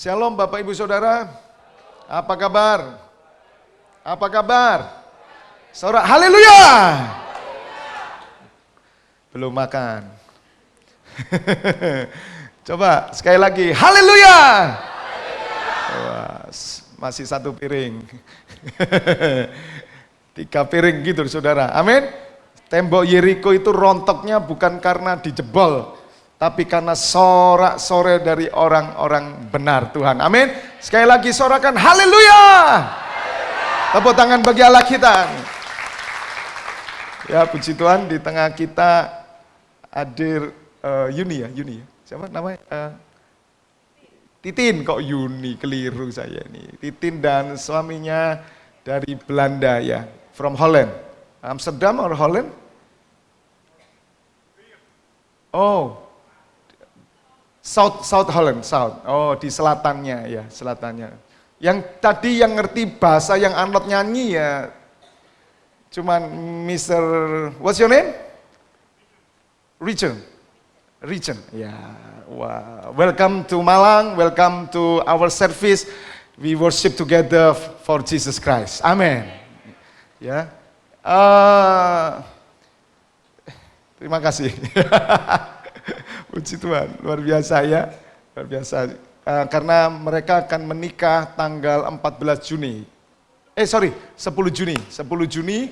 Shalom Bapak Ibu Saudara. Apa kabar? Apa kabar? Saudara, haleluya. Belum makan. Coba sekali lagi, haleluya. Wah, masih satu piring. 3 piring gitu saudara, amin. Tembok Yeriko itu rontoknya bukan karena dijebol, tapi karena sorak-sorai dari orang-orang benar Tuhan, amin. Sekali lagi sorakan haleluya. Tepuk tangan bagi Allah kita. Ya puji Tuhan, di tengah kita hadir Yuni ya. Siapa namanya? Titin, kok Yuni, keliru saya ini. Titin dan suaminya dari Belanda ya, from Holland. Amsterdam or Holland? Oh, South Holland, South. Oh, di selatannya ya, selatannya. Yang tadi yang ngerti bahasa yang Arnold nyanyi ya, cuman Mr. What's your name? Richard, ya. Wow. Welcome to Malang, welcome to our service. We worship together for Jesus Christ. Amen. Ya. Terima kasih. Puji Tuhan, luar biasa ya. Luar biasa. Karena mereka akan menikah tanggal 14 Juni. 10 Juni. 10 Juni.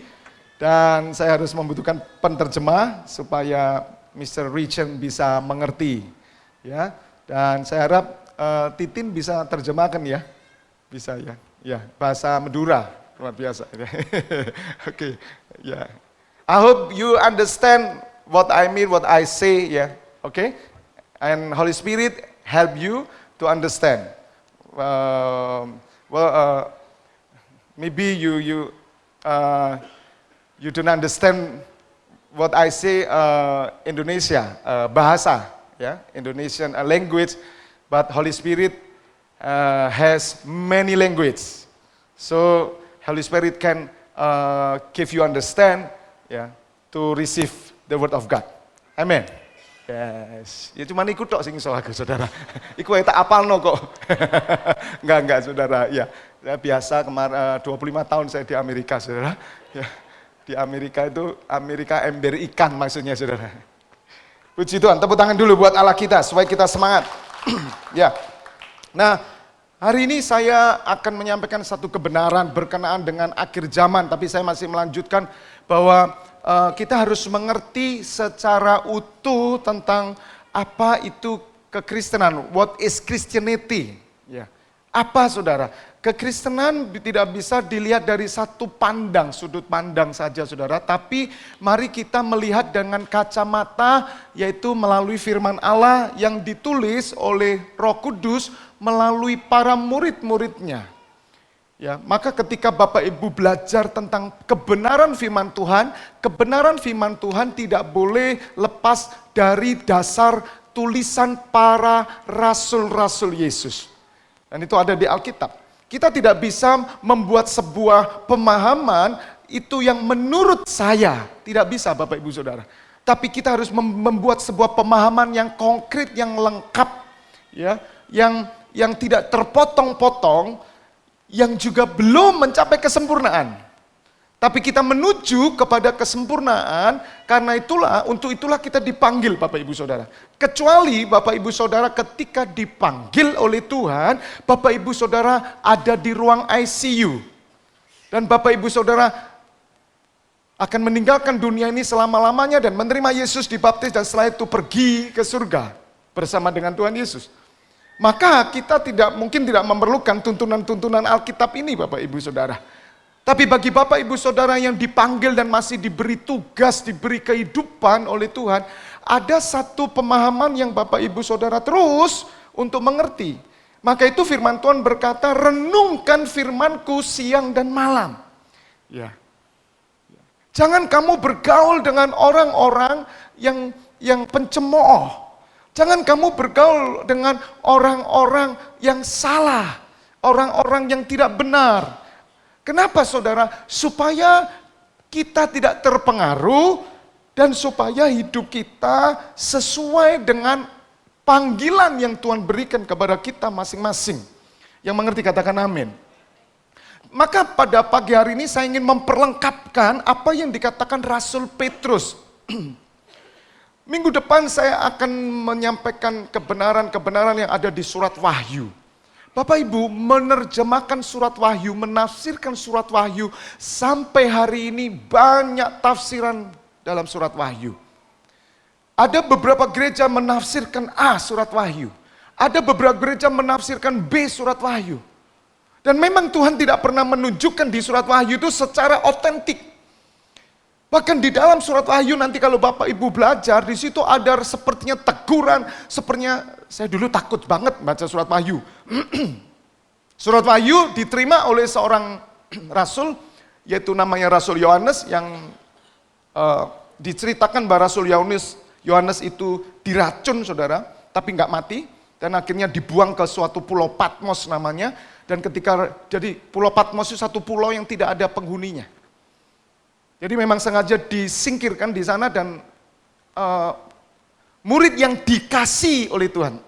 Dan saya harus membutuhkan penterjemah supaya Mr. Richard bisa mengerti. Ya. Dan saya harap Titin bisa terjemahkan ya. Bisa ya. Ya, bahasa Madura. Luar biasa. Oke. Ya. I hope you understand what I mean, what I say ya. Okay? And Holy Spirit help you to understand. Maybe you don't understand what I say Indonesia bahasa ya, Indonesian language, but Holy Spirit has many language. So Holy Spirit can give you understand ya, to receive the word of God. Amen. Yes. Ya cuma ikut tok sing iso aku saudara. Iku tak apalno kok. Enggak saudara. Ya. Saya biasa kemarin 25 tahun saya di Amerika saudara. Ya. Di Amerika itu Amerika ember ikan maksudnya saudara. Puji Tuhan, tepuk tangan dulu buat Allah kita supaya kita semangat. Ya. Nah, hari ini saya akan menyampaikan satu kebenaran berkenaan dengan akhir zaman, tapi saya masih melanjutkan bahwa kita harus mengerti secara utuh tentang apa itu kekristenan. What is Christianity? Ya. Apa saudara? Kekristenan tidak bisa dilihat dari satu sudut pandang saja saudara. Tapi mari kita melihat dengan kacamata yaitu melalui firman Allah yang ditulis oleh Roh Kudus melalui para murid-muridnya. Ya, maka ketika Bapak Ibu belajar tentang kebenaran firman Tuhan tidak boleh lepas dari dasar tulisan para rasul-rasul Yesus. Dan itu ada di Alkitab. Kita tidak bisa membuat sebuah pemahaman itu yang menurut saya, tidak bisa Bapak Ibu Saudara. Tapi kita harus membuat sebuah pemahaman yang konkret, yang lengkap, ya, yang tidak terpotong-potong, yang juga belum mencapai kesempurnaan. Tapi kita menuju kepada kesempurnaan, karena untuk itulah kita dipanggil Bapak Ibu Saudara. Kecuali Bapak Ibu Saudara ketika dipanggil oleh Tuhan, Bapak Ibu Saudara ada di ruang ICU. Dan Bapak Ibu Saudara akan meninggalkan dunia ini selama-lamanya dan menerima Yesus dibaptis dan setelah itu pergi ke surga bersama dengan Tuhan Yesus. Maka kita mungkin tidak memerlukan tuntunan-tuntunan Alkitab ini Bapak Ibu Saudara. Tapi bagi Bapak Ibu Saudara yang dipanggil dan masih diberi tugas, diberi kehidupan oleh Tuhan, ada satu pemahaman yang Bapak Ibu Saudara terus untuk mengerti. Maka itu firman Tuhan berkata, renungkan firman-Ku siang dan malam. Ya. Jangan kamu bergaul dengan orang-orang yang pencemooh. Jangan kamu bergaul dengan orang-orang yang salah, orang-orang yang tidak benar. Kenapa saudara? Supaya kita tidak terpengaruh dan supaya hidup kita sesuai dengan Panggilan yang Tuhan berikan kepada kita masing-masing. Yang mengerti katakan amin. Maka pada pagi hari ini saya ingin memperlengkapkan apa yang dikatakan Rasul Petrus. Minggu depan saya akan menyampaikan kebenaran-kebenaran yang ada di surat Wahyu. Bapak Ibu menerjemahkan surat Wahyu, menafsirkan surat Wahyu, sampai hari ini banyak tafsiran dalam surat Wahyu. Ada beberapa gereja menafsirkan A surat Wahyu. Ada beberapa gereja menafsirkan B surat Wahyu. Dan memang Tuhan tidak pernah menunjukkan di surat Wahyu itu secara otentik. Bahkan di dalam surat Wahyu nanti kalau Bapak Ibu belajar, di situ ada sepertinya teguran, sepertinya saya dulu takut banget baca surat Wahyu. Surat Wahyu diterima oleh seorang rasul, yaitu namanya Rasul Yohanes, yang diceritakan bahwa Rasul Yohanes itu diracun, saudara, tapi nggak mati, dan akhirnya dibuang ke suatu pulau Patmos namanya, dan jadi pulau Patmos itu satu pulau yang tidak ada penghuninya. Jadi memang sengaja disingkirkan di sana, dan murid yang dikasih oleh Tuhan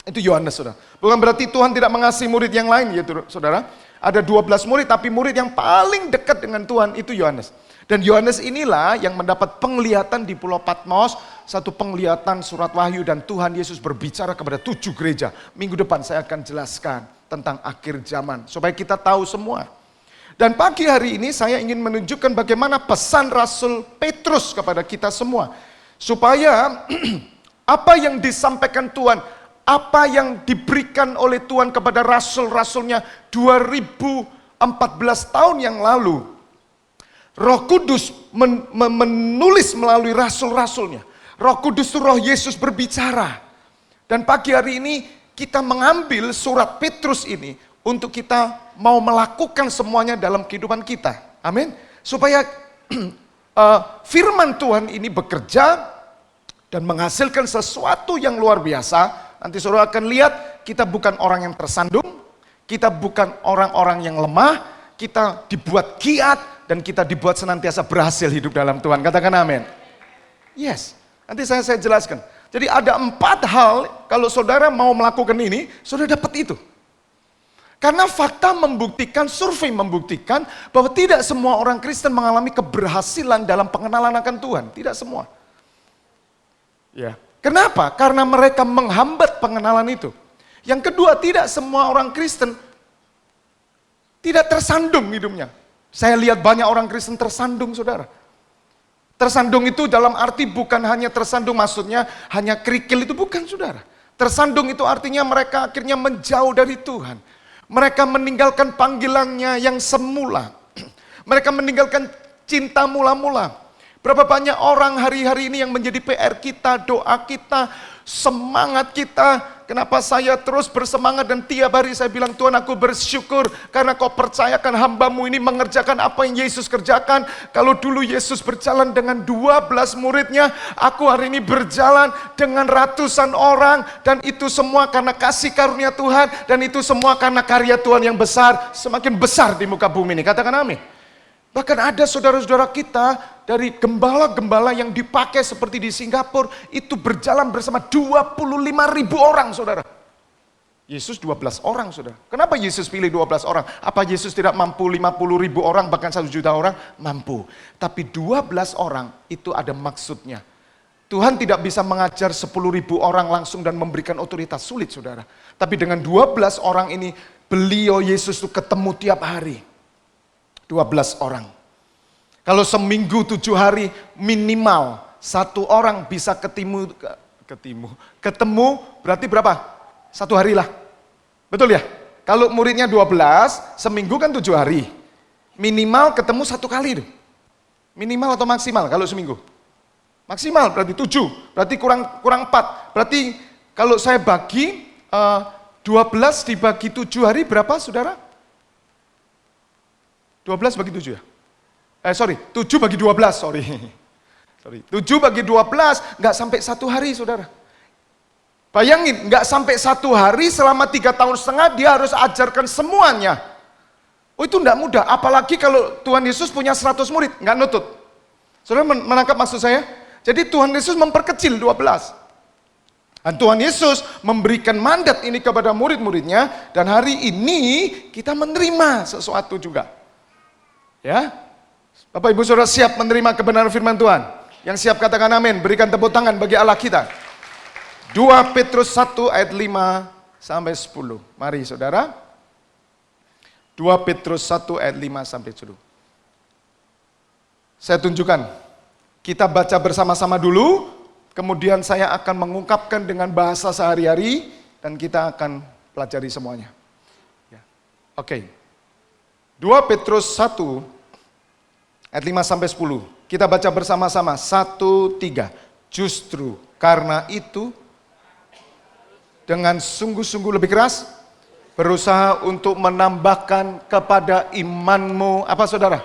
itu Yohanes, saudara. Bukan berarti Tuhan tidak mengasihi murid yang lain, ya saudara. Ada 12 murid, tapi murid yang paling dekat dengan Tuhan itu Yohanes. Dan Yohanes inilah yang mendapat penglihatan di Pulau Patmos, satu penglihatan surat Wahyu, dan Tuhan Yesus berbicara kepada 7 gereja. Minggu depan saya akan jelaskan tentang akhir zaman, supaya kita tahu semua. Dan pagi hari ini saya ingin menunjukkan bagaimana pesan Rasul Petrus kepada kita semua. Supaya apa yang disampaikan Tuhan, apa yang diberikan oleh Tuhan kepada rasul-rasulnya 2014 tahun yang lalu, Roh Kudus menulis melalui rasul-rasulnya. Roh Kudus itu Roh Yesus berbicara. Dan pagi hari ini kita mengambil surat Petrus ini untuk kita mau melakukan semuanya dalam kehidupan kita. Amin. Supaya firman Tuhan ini bekerja dan menghasilkan sesuatu yang luar biasa. Nanti saudara akan lihat, kita bukan orang yang tersandung, kita bukan orang-orang yang lemah, kita dibuat giat, dan kita dibuat senantiasa berhasil hidup dalam Tuhan. Katakan amin. Yes, nanti saya jelaskan. Jadi ada 4 hal, kalau saudara mau melakukan ini, saudara dapat itu. Karena fakta membuktikan, survei membuktikan, bahwa tidak semua orang Kristen mengalami keberhasilan dalam pengenalan akan Tuhan. Tidak semua. Ya. Kenapa? Karena mereka menghambat pengenalan itu. Yang kedua, tidak semua orang Kristen tidak tersandung hidupnya. Saya lihat banyak orang Kristen tersandung, saudara. Tersandung itu dalam arti bukan hanya tersandung, maksudnya hanya kerikil, itu bukan, saudara. Tersandung itu artinya mereka akhirnya menjauh dari Tuhan. Mereka meninggalkan panggilannya yang semula. Mereka meninggalkan cinta mula-mula. Berapa banyak orang hari-hari ini yang menjadi PR kita, doa kita, semangat kita. Kenapa saya terus bersemangat dan tiap hari saya bilang, Tuhan, aku bersyukur karena kau percayakan hambamu ini mengerjakan apa yang Yesus kerjakan. Kalau dulu Yesus berjalan dengan 12 muridnya, aku hari ini berjalan dengan ratusan orang, dan itu semua karena kasih karunia Tuhan, dan itu semua karena karya Tuhan yang besar, semakin besar di muka bumi ini. Katakan amin. Bahkan ada saudara-saudara kita dari gembala-gembala yang dipakai seperti di Singapura, itu berjalan bersama 25.000 orang, saudara. Yesus 12 orang, saudara. Kenapa Yesus pilih 12 orang? Apa Yesus tidak mampu 50.000 orang, bahkan 1 juta orang? Mampu. Tapi 12 orang itu ada maksudnya. Tuhan tidak bisa mengajar 10.000 orang langsung dan memberikan otoritas, sulit, saudara. Tapi dengan 12 orang ini, beliau Yesus itu ketemu tiap hari. 12 orang. Kalau seminggu 7 hari, minimal 1 orang bisa ketemu berarti berapa? 1 hari lah. Betul ya? Kalau muridnya 12, seminggu kan 7 hari. Minimal ketemu 1 kali. Minimal atau maksimal kalau seminggu? Maksimal berarti 7, berarti kurang 4. Berarti kalau saya bagi 12 dibagi 7 hari berapa, saudara? 12 bagi 7 ya? 7 bagi 12, sorry. 7 bagi 12, nggak sampai 1 hari, saudara. Bayangin, nggak sampai 1 hari, selama 3,5 tahun dia harus ajarkan semuanya. Oh, itu nggak mudah, apalagi kalau Tuhan Yesus punya 100 murid, nggak nutut. Saudara menangkap maksud saya? Jadi Tuhan Yesus memperkecil 12. Dan Tuhan Yesus memberikan mandat ini kepada murid-muridnya, dan hari ini kita menerima sesuatu juga. Ya, Bapak Ibu Saudara siap menerima kebenaran firman Tuhan? Yang siap katakan amin, berikan tepuk tangan bagi Allah kita. 2 Petrus 1 ayat 5 sampai 10. Mari Saudara. 2 Petrus 1 ayat 5 sampai 10. Saya tunjukkan. Kita baca bersama-sama dulu. Kemudian saya akan mengungkapkan dengan bahasa sehari-hari dan kita akan pelajari semuanya. Ya. Oke. 2 Petrus 1 ayat 5 sampai 10. Kita baca bersama-sama. 1, 3. Justru karena itu dengan sungguh-sungguh lebih keras berusaha untuk menambahkan kepada imanmu apa Saudara?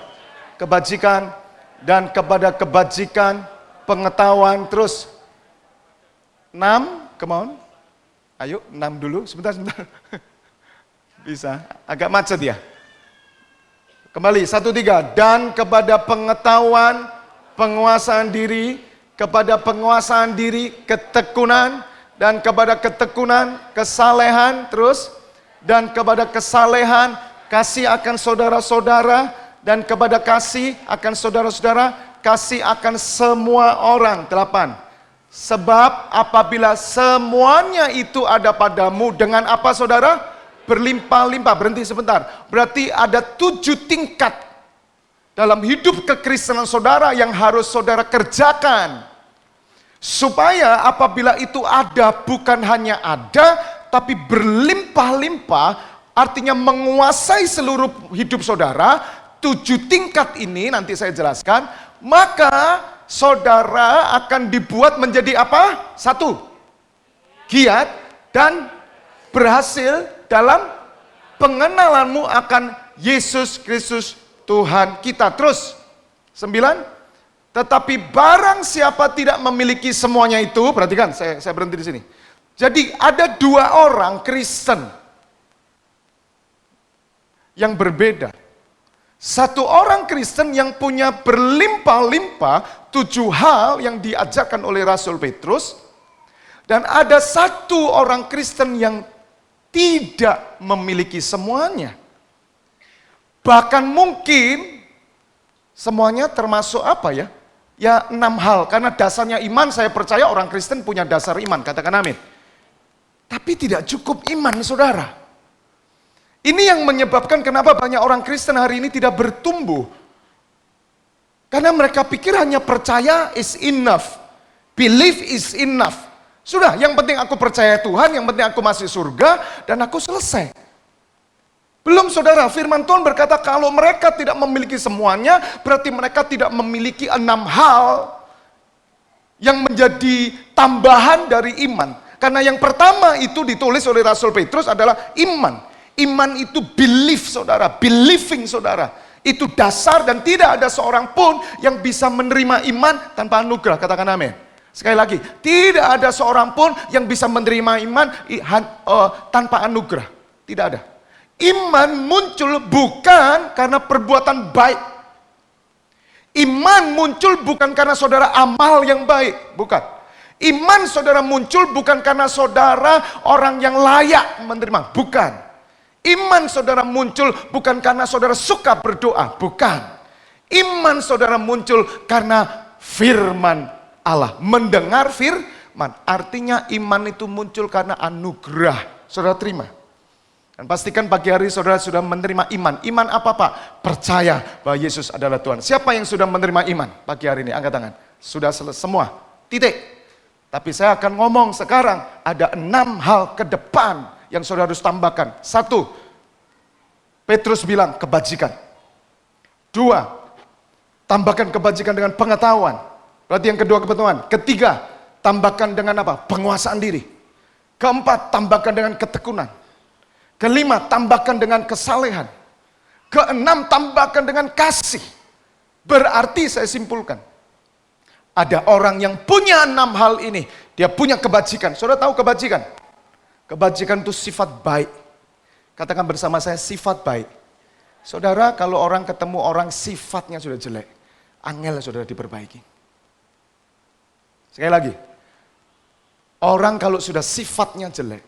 Kebajikan, dan kepada kebajikan pengetahuan. Terus 6, come on. Ayo, 6 dulu, sebentar. Bisa, agak macet ya. Kembali, 1, 3. Dan kepada pengetahuan, penguasaan diri, kepada penguasaan diri, ketekunan, dan kepada ketekunan, kesalehan, terus. Dan kepada kesalehan, kasih akan saudara-saudara, dan kepada kasih akan saudara-saudara, kasih akan semua orang. 8. Sebab apabila semuanya itu ada padamu dengan apa Saudara? Berlimpah-limpah. Berhenti sebentar. Berarti ada 7 tingkat dalam hidup kekristenan saudara yang harus saudara kerjakan. Supaya apabila itu ada, bukan hanya ada, tapi berlimpah-limpah, artinya menguasai seluruh hidup saudara. 7 tingkat ini nanti saya jelaskan, maka saudara akan dibuat menjadi apa? 1. Giat dan berhasil dalam pengenalanmu akan Yesus Kristus Tuhan kita. Terus 9. Tetapi barang siapa tidak memiliki semuanya itu, perhatikan, saya berhenti di sini. Jadi ada 2 orang Kristen yang berbeda. Satu orang Kristen yang punya berlimpah-limpah 7 hal yang diajarkan oleh Rasul Petrus. Dan ada 1 orang Kristen yang tidak memiliki semuanya. Bahkan mungkin semuanya termasuk apa ya? Ya 6 hal, karena dasarnya iman, saya percaya orang Kristen punya dasar iman, katakan amin. Tapi tidak cukup iman saudara. Ini yang menyebabkan kenapa banyak orang Kristen hari ini tidak bertumbuh. Karena mereka pikir hanya percaya is enough. Belief is enough. Sudah, yang penting aku percaya Tuhan, yang penting aku masuk surga, dan aku selesai. Belum saudara, firman Tuhan berkata kalau mereka tidak memiliki semuanya, berarti mereka tidak memiliki 6 hal yang menjadi tambahan dari iman. Karena yang pertama itu ditulis oleh Rasul Petrus adalah iman. Iman itu belief saudara, believing saudara. Itu dasar dan tidak ada seorang pun yang bisa menerima iman tanpa anugerah, katakan amin. Sekali lagi, tidak ada seorang pun yang bisa menerima iman tanpa anugerah. Tidak ada. Iman muncul bukan karena perbuatan baik. Iman muncul bukan karena saudara amal yang baik, bukan. Iman saudara muncul bukan karena saudara orang yang layak menerima, bukan. Iman saudara muncul bukan karena saudara suka berdoa, bukan. Iman saudara muncul karena firman Allah, mendengar firman. Artinya iman itu muncul karena anugerah. Saudara terima. Dan pastikan pagi hari saudara sudah menerima iman. Iman apa Pak? Percaya bahwa Yesus adalah Tuhan. Siapa yang sudah menerima iman pagi hari ini? Angkat tangan. Sudah selesai semua. Titik. Tapi saya akan ngomong sekarang ada 6 hal ke depan yang saudara harus tambahkan. 1, Petrus bilang kebajikan. 2, tambahkan kebajikan dengan pengetahuan. Berarti yang kedua kebetulan. 3, tambahkan dengan apa? Penguasaan diri. 4, tambahkan dengan ketekunan. 5, tambahkan dengan kesalehan. 6, tambahkan dengan kasih. Berarti saya simpulkan. Ada orang yang punya 6 hal ini. Dia punya kebajikan. Saudara tahu kebajikan? Kebajikan itu sifat baik. Katakan bersama saya, sifat baik. Saudara, kalau orang ketemu orang sifatnya sudah jelek, angel saudara diperbaiki. Sekali lagi, Orang kalau sudah sifatnya jelek,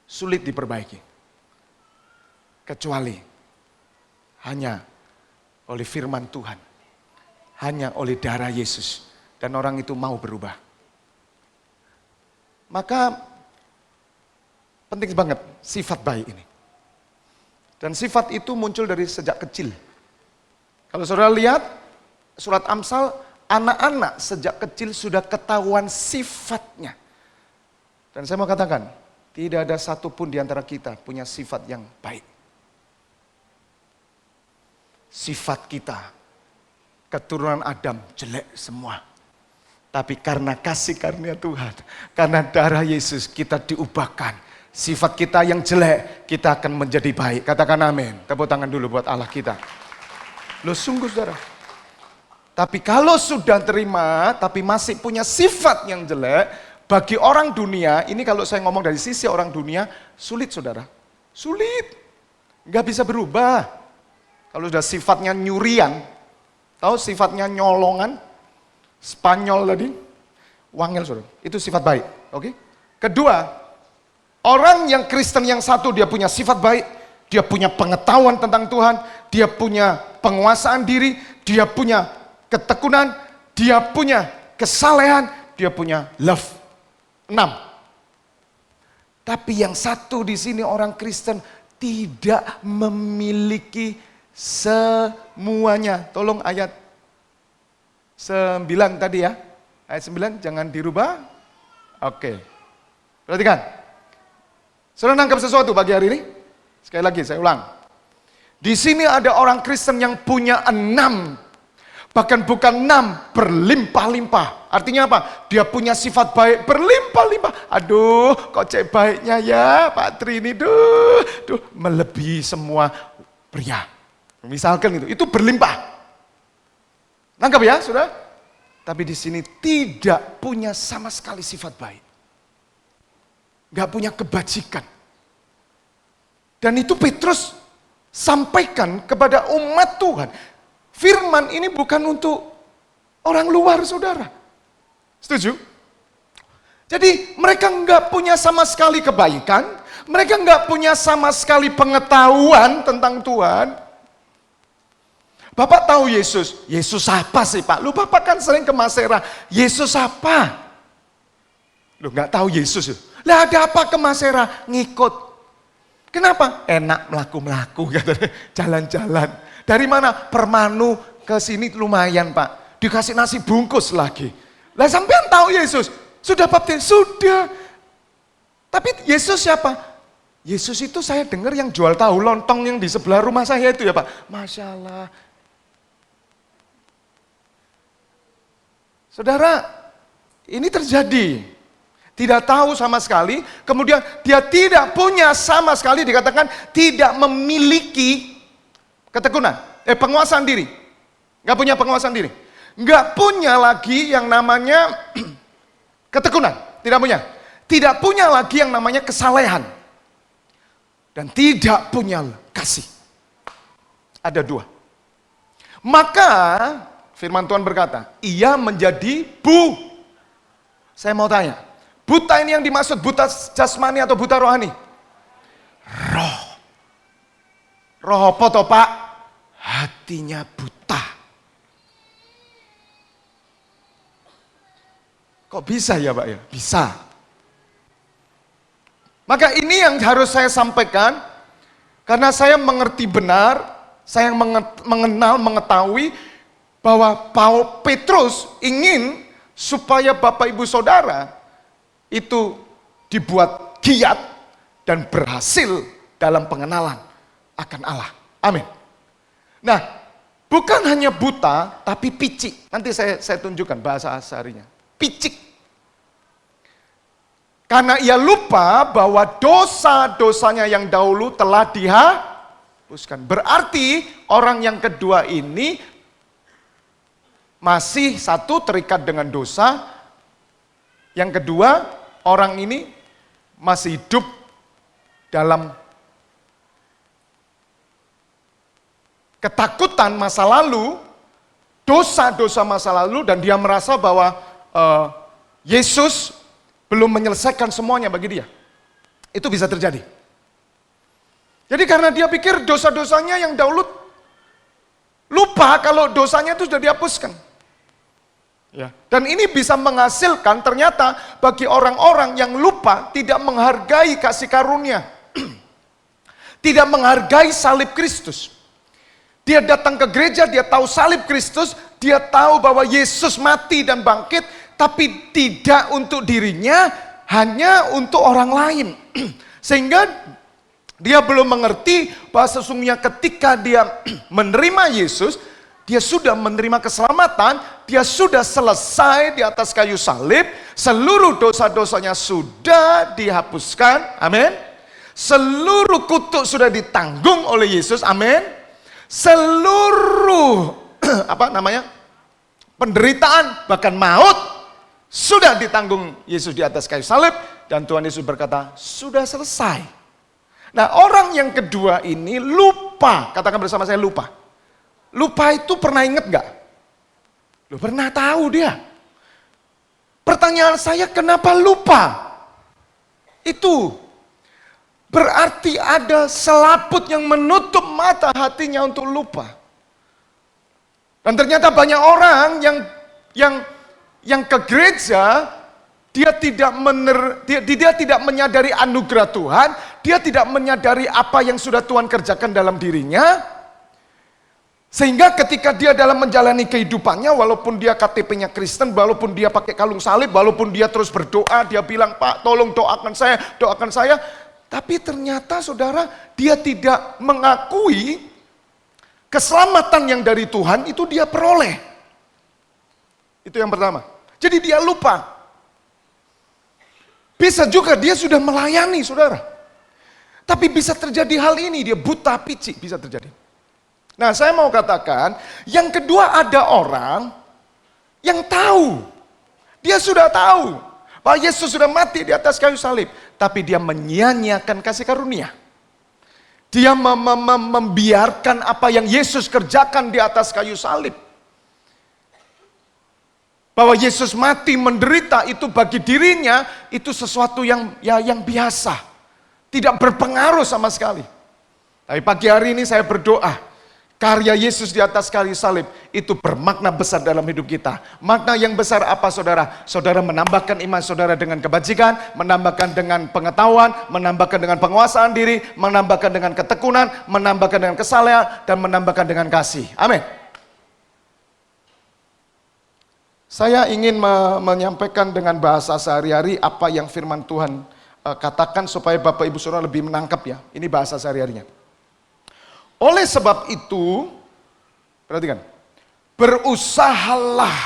sulit diperbaiki. Kecuali hanya oleh firman Tuhan. Hanya oleh darah Yesus. Dan orang itu mau berubah. Maka penting banget sifat baik ini. Dan sifat itu muncul dari sejak kecil. Kalau saudara lihat surat Amsal, anak-anak sejak kecil sudah ketahuan sifatnya. Dan saya mau katakan, tidak ada satupun di antara kita punya sifat yang baik. Sifat kita, keturunan Adam jelek semua. Tapi karena kasih karunia Tuhan, karena darah Yesus kita diubahkan. Sifat kita yang jelek, kita akan menjadi baik. Katakan amin. Tepuk tangan dulu buat Allah kita. Loh sungguh saudara. Tapi kalau sudah terima, tapi masih punya sifat yang jelek, bagi orang dunia, ini kalau saya ngomong dari sisi orang dunia, sulit saudara. Sulit. Nggak bisa berubah. Kalau sudah sifatnya nyurian, tahu sifatnya nyolongan, Spanyol tadi, wangel saudara. Itu sifat baik. Oke? Kedua, orang yang Kristen yang satu dia punya sifat baik, dia punya pengetahuan tentang Tuhan, dia punya penguasaan diri, dia punya ketekunan, dia punya kesalehan, dia punya love. 6. Tapi yang satu di sini orang Kristen tidak memiliki semuanya. Tolong ayat 9 tadi ya. Ayat 9 jangan dirubah. Oke. Perhatikan. Saudara nangkap sesuatu pagi hari ini? Sekali lagi saya ulang. Di sini ada orang Kristen yang punya 6. Bahkan bukan 6, berlimpah-limpah. Artinya apa? Dia punya sifat baik berlimpah-limpah. Aduh, kok cek baiknya ya Pak Tri ini. Duh, melebihi semua pria. Misalkan itu berlimpah. Nangkap ya, saudara? Tapi di sini tidak punya sama sekali sifat baik. Gak punya kebajikan. Dan itu Petrus sampaikan kepada umat Tuhan. Firman ini bukan untuk orang luar, saudara. Setuju? Jadi mereka nggak punya sama sekali kebaikan. Mereka nggak punya sama sekali pengetahuan tentang Tuhan. Bapak tahu Yesus. Yesus apa sih Pak? Lu Bapak kan sering ke Masera. Yesus apa? Lu nggak tahu Yesus. Lah ada apa ke Masera? Ngikut. Kenapa? Enak melaku-melaku katanya. Jalan-jalan. Dari mana? Permanu ke sini lumayan Pak. Dikasih nasi bungkus lagi. Lah sampean tahu Yesus? Sudah baptis? Sudah. Tapi Yesus siapa? Yesus itu saya dengar yang jual tahu lontong yang di sebelah rumah saya itu ya Pak. Masya Allah. Saudara, ini terjadi. Tidak tahu sama sekali, kemudian dia tidak punya sama sekali, dikatakan tidak memiliki ketekunan, penguasaan diri. Nggak punya penguasaan diri. Nggak punya lagi yang namanya ketekunan, tidak punya. Tidak punya lagi yang namanya kesalehan. Dan tidak punya kasih. Ada 2. Maka firman Tuhan berkata, ia menjadi Saya mau tanya, buta ini yang dimaksud buta jasmani atau buta rohani? Roh. Roh apa toh Pak? Hatinya buta. Kok bisa ya Pak ya? Bisa. Maka ini yang harus saya sampaikan, karena saya mengerti benar, saya mengenal, mengetahui, bahwa Petrus ingin supaya Bapak Ibu Saudara itu dibuat giat dan berhasil dalam pengenalan akan Allah. Amin. Nah, bukan hanya buta, tapi picik. Nanti saya tunjukkan bahasa asarinya. Picik. Karena ia lupa bahwa dosa-dosanya yang dahulu telah dihapuskan. Berarti orang yang kedua ini masih satu terikat dengan dosa. Yang kedua, orang ini masih hidup dalam ketakutan masa lalu, dosa-dosa masa lalu, dan dia merasa bahwa Yesus belum menyelesaikan semuanya bagi dia. Itu bisa terjadi. Jadi karena dia pikir dosa-dosanya yang dahulu, lupa kalau dosanya itu sudah dihapuskan. Ya. Dan ini bisa menghasilkan ternyata bagi orang-orang yang lupa tidak menghargai kasih karunia. Tidak menghargai salib Kristus. Dia datang ke gereja, dia tahu salib Kristus, dia tahu bahwa Yesus mati dan bangkit, tapi tidak untuk dirinya, hanya untuk orang lain. Sehingga dia belum mengerti bahwa sesungguhnya ketika dia menerima Yesus, dia sudah menerima keselamatan, dia sudah selesai di atas kayu salib, seluruh dosa-dosanya sudah dihapuskan, amin. Seluruh kutuk sudah ditanggung oleh Yesus, amin. Seluruh penderitaan bahkan maut sudah ditanggung Yesus di atas kayu salib, dan Tuhan Yesus berkata, sudah selesai. Nah, orang yang kedua ini lupa, katakan bersama saya, lupa. Lupa itu pernah ingat gak? Lu pernah tahu dia. Pertanyaan saya, kenapa lupa? Itu berarti ada selaput yang menutup mata hatinya untuk lupa. Dan ternyata banyak orang yang ke gereja, dia tidak menyadari anugerah Tuhan, dia tidak menyadari apa yang sudah Tuhan kerjakan dalam dirinya. Sehingga ketika dia dalam menjalani kehidupannya, walaupun dia KTP-nya Kristen, walaupun dia pakai kalung salib, walaupun dia terus berdoa, dia bilang, Pak tolong doakan saya. Tapi ternyata saudara, dia tidak mengakui keselamatan yang dari Tuhan itu dia peroleh. Itu yang pertama. Jadi dia lupa. Bisa juga dia sudah melayani saudara. Tapi bisa terjadi hal ini, dia buta picik, bisa terjadi. Nah, saya mau katakan, yang kedua ada orang yang tahu. Dia sudah tahu bahwa Yesus sudah mati di atas kayu salib, tapi dia menyia-nyiakan kasih karunia. Dia membiarkan apa yang Yesus kerjakan di atas kayu salib. Bahwa Yesus mati menderita itu bagi dirinya itu sesuatu yang biasa. Tidak berpengaruh sama sekali. Tapi pagi hari ini saya berdoa, karya Yesus di atas kayu salib itu bermakna besar dalam hidup kita. Makna yang besar apa saudara? Saudara menambahkan iman saudara dengan kebajikan, menambahkan dengan pengetahuan, menambahkan dengan penguasaan diri, menambahkan dengan ketekunan, menambahkan dengan kesalehan, dan menambahkan dengan kasih. Amin. Saya ingin menyampaikan dengan bahasa sehari-hari apa yang firman Tuhan katakan supaya Bapak Ibu Saudara lebih menangkap ya. Ini bahasa sehari-harinya. Oleh sebab itu, perhatikan, berusahalah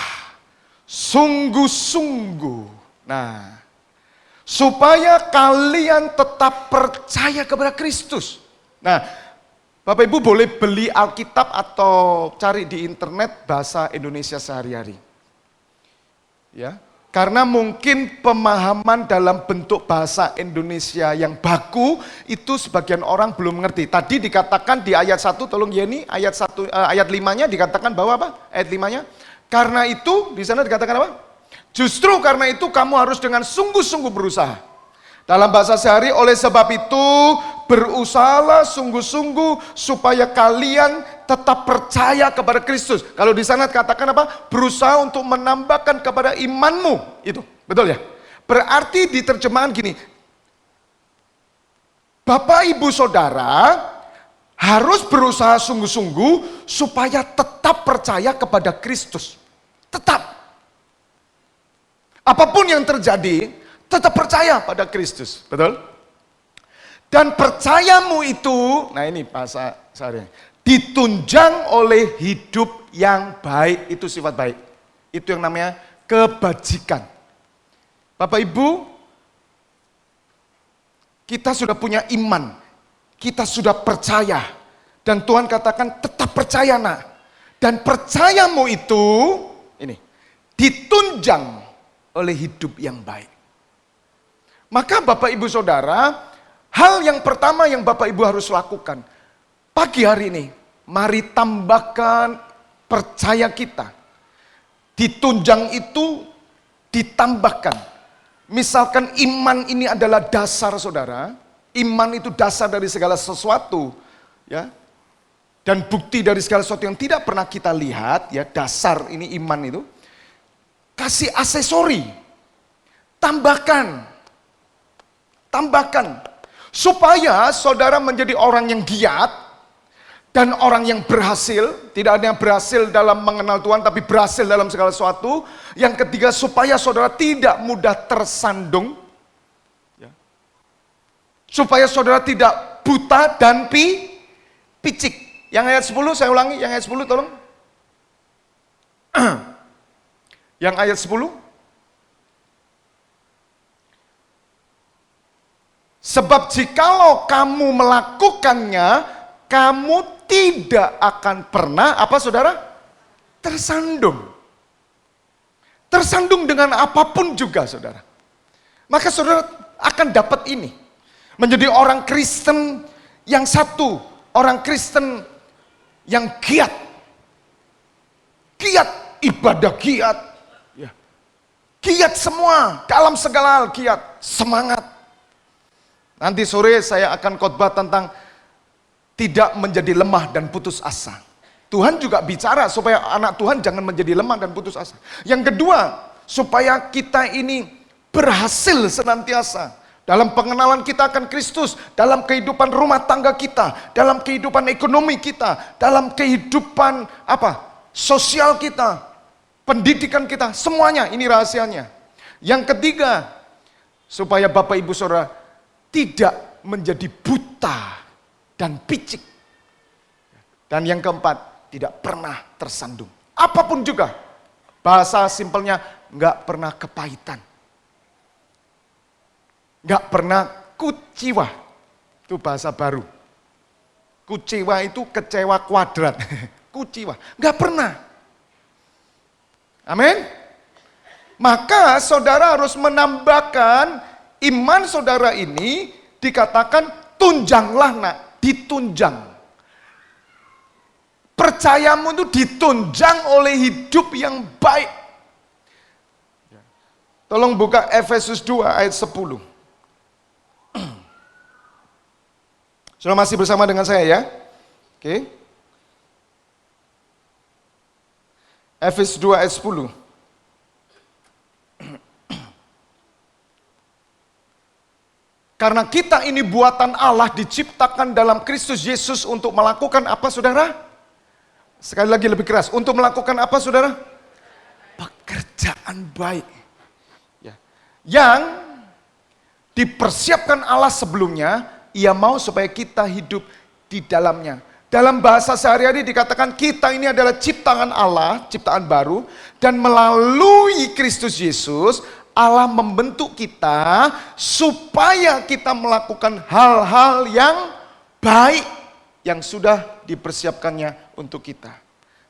sungguh-sungguh. Nah, supaya kalian tetap percaya kepada Kristus. Nah, Bapak Ibu boleh beli Alkitab atau cari di internet bahasa Indonesia sehari-hari. Ya. Karena mungkin pemahaman dalam bentuk bahasa Indonesia yang baku itu sebagian orang belum mengerti. Tadi dikatakan di ayat 1, tolong Yeni, ayat 5-nya dikatakan bahwa apa? Ayat 5-nya. Karena itu di sana dikatakan apa? Justru karena itu kamu harus dengan sungguh-sungguh berusaha. Dalam bahasa sehari, oleh sebab itu berusahalah sungguh-sungguh supaya kalian tetap percaya kepada Kristus. Kalau di sana katakan apa? Berusaha untuk menambahkan kepada imanmu. Itu, betul ya? Berarti di terjemahan gini, Bapak Ibu Saudara harus berusaha sungguh-sungguh supaya tetap percaya kepada Kristus. Tetap. Apapun yang terjadi, tetap percaya pada Kristus. Betul? Dan percayamu itu, nah ini bahasa sehari, ditunjang oleh hidup yang baik. Itu sifat baik. Itu yang namanya kebajikan. Bapak Ibu, kita sudah punya iman. Kita sudah percaya. Dan Tuhan katakan tetap percaya nak. Dan percayamu itu, ini, ditunjang oleh hidup yang baik. Maka Bapak Ibu Saudara, hal yang pertama yang Bapak Ibu harus lakukan, pagi hari ini, mari tambahkan percaya kita. Ditunjang itu ditambahkan Misalkan iman ini adalah dasar saudara, iman itu dasar dari segala sesuatu, ya. Dan bukti dari segala sesuatu yang tidak pernah kita lihat, ya, dasar ini iman itu. Kasih aksesori, tambahkan, supaya saudara menjadi orang yang giat dan orang yang berhasil. Tidak ada yang berhasil dalam mengenal Tuhan, tapi berhasil dalam segala sesuatu. Yang ketiga, supaya saudara tidak mudah tersandung, ya. Supaya saudara tidak buta dan picik. Yang ayat 10 saya ulangi, yang ayat 10 tolong. Yang ayat 10. Sebab jikalau kamu melakukannya, kamu tidak akan pernah, apa saudara? Tersandung. Tersandung dengan apapun juga saudara. Maka saudara akan dapat ini. Menjadi orang Kristen yang satu. Orang Kristen yang giat. Giat, ibadah giat. Ya. Giat semua, dalam segala hal giat, semangat. Nanti sore saya akan khotbah tentang tidak menjadi lemah dan putus asa. Tuhan juga bicara supaya anak Tuhan jangan menjadi lemah dan putus asa. Yang kedua, supaya kita ini berhasil senantiasa. Dalam pengenalan kita akan Kristus, dalam kehidupan rumah tangga kita, dalam kehidupan ekonomi kita, dalam kehidupan sosial kita, pendidikan kita, semuanya ini rahasianya. Yang ketiga, supaya Bapak Ibu Saudara tidak menjadi buta dan picik. Dan yang keempat, tidak pernah tersandung. Apapun juga, bahasa simpelnya nggak pernah kepahitan. Nggak pernah kuciwa. Itu bahasa baru. Kuciwa itu kecewa kuadrat. Kuciwa. Nggak pernah. Amin. Maka saudara harus menambahkan iman saudara ini dikatakan tunjanglah nak. Ditunjang. Percayamu itu ditunjang oleh hidup yang baik. Tolong buka Efesus 2 ayat 10. Sudah masih bersama dengan saya ya? Oke. Efesus 2 ayat 10. Karena kita ini buatan Allah diciptakan dalam Kristus Yesus untuk melakukan apa saudara? Sekali lagi lebih keras. Untuk melakukan apa saudara? Pekerjaan baik. Ya. Yang dipersiapkan Allah sebelumnya, Ia mau supaya kita hidup di dalamnya. Dalam bahasa sehari-hari dikatakan kita ini adalah ciptaan Allah, ciptaan baru. Dan melalui Kristus Yesus, Allah membentuk kita supaya kita melakukan hal-hal yang baik yang sudah dipersiapkannya untuk kita.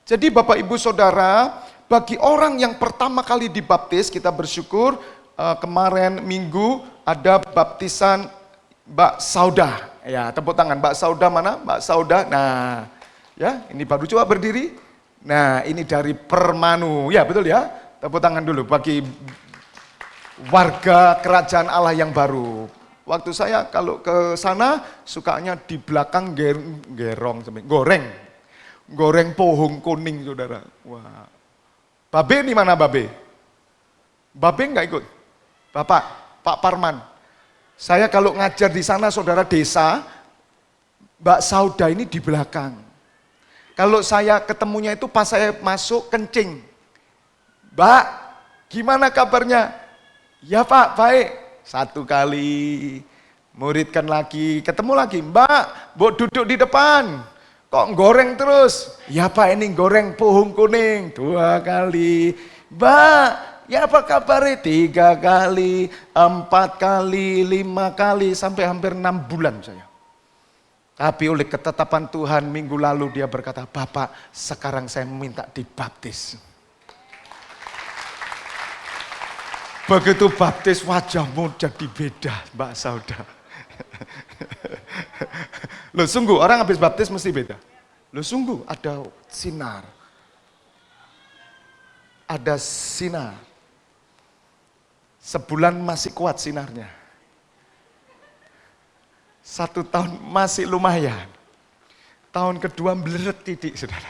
Jadi Bapak Ibu Saudara, bagi orang yang pertama kali dibaptis, kita bersyukur kemarin minggu ada baptisan Mbak Sauda. Ya, tepuk tangan. Mbak Sauda mana? Mbak Sauda. Nah, ya, ini baru coba berdiri. Nah, ini dari Permanu. Ya, betul ya. Tepuk tangan dulu bagi warga kerajaan Allah yang baru. Waktu saya kalau ke sana sukanya di belakang goreng pohong kuning saudara. Wah, Babe ini mana Babe? Babe nggak ikut? Bapak, Pak Parman. Saya kalau ngajar di sana saudara desa, Mbak Sauda ini di belakang. Kalau saya ketemunya itu pas saya masuk kencing. Mbak, gimana kabarnya? Ya Pak, baik. Satu kali, muridkan lagi, ketemu lagi. Mbak, Mbok duduk di depan. Kok goreng terus? Ya Pak, ini goreng pohon kuning. 2 kali. Mbak, ya apa kabar? 3 kali, 4 kali, 5 kali, sampai hampir 6 bulan saya. Tapi oleh ketetapan Tuhan minggu lalu dia berkata, Bapak sekarang saya minta dibaptis. Begitu baptis wajahmu jadi beda, Mbak Sauda. Loh sungguh orang habis baptis mesti beda. Loh sungguh ada sinar. Ada sinar. Sebulan masih kuat sinarnya. 1 tahun masih lumayan. Tahun kedua bleret titik, saudara.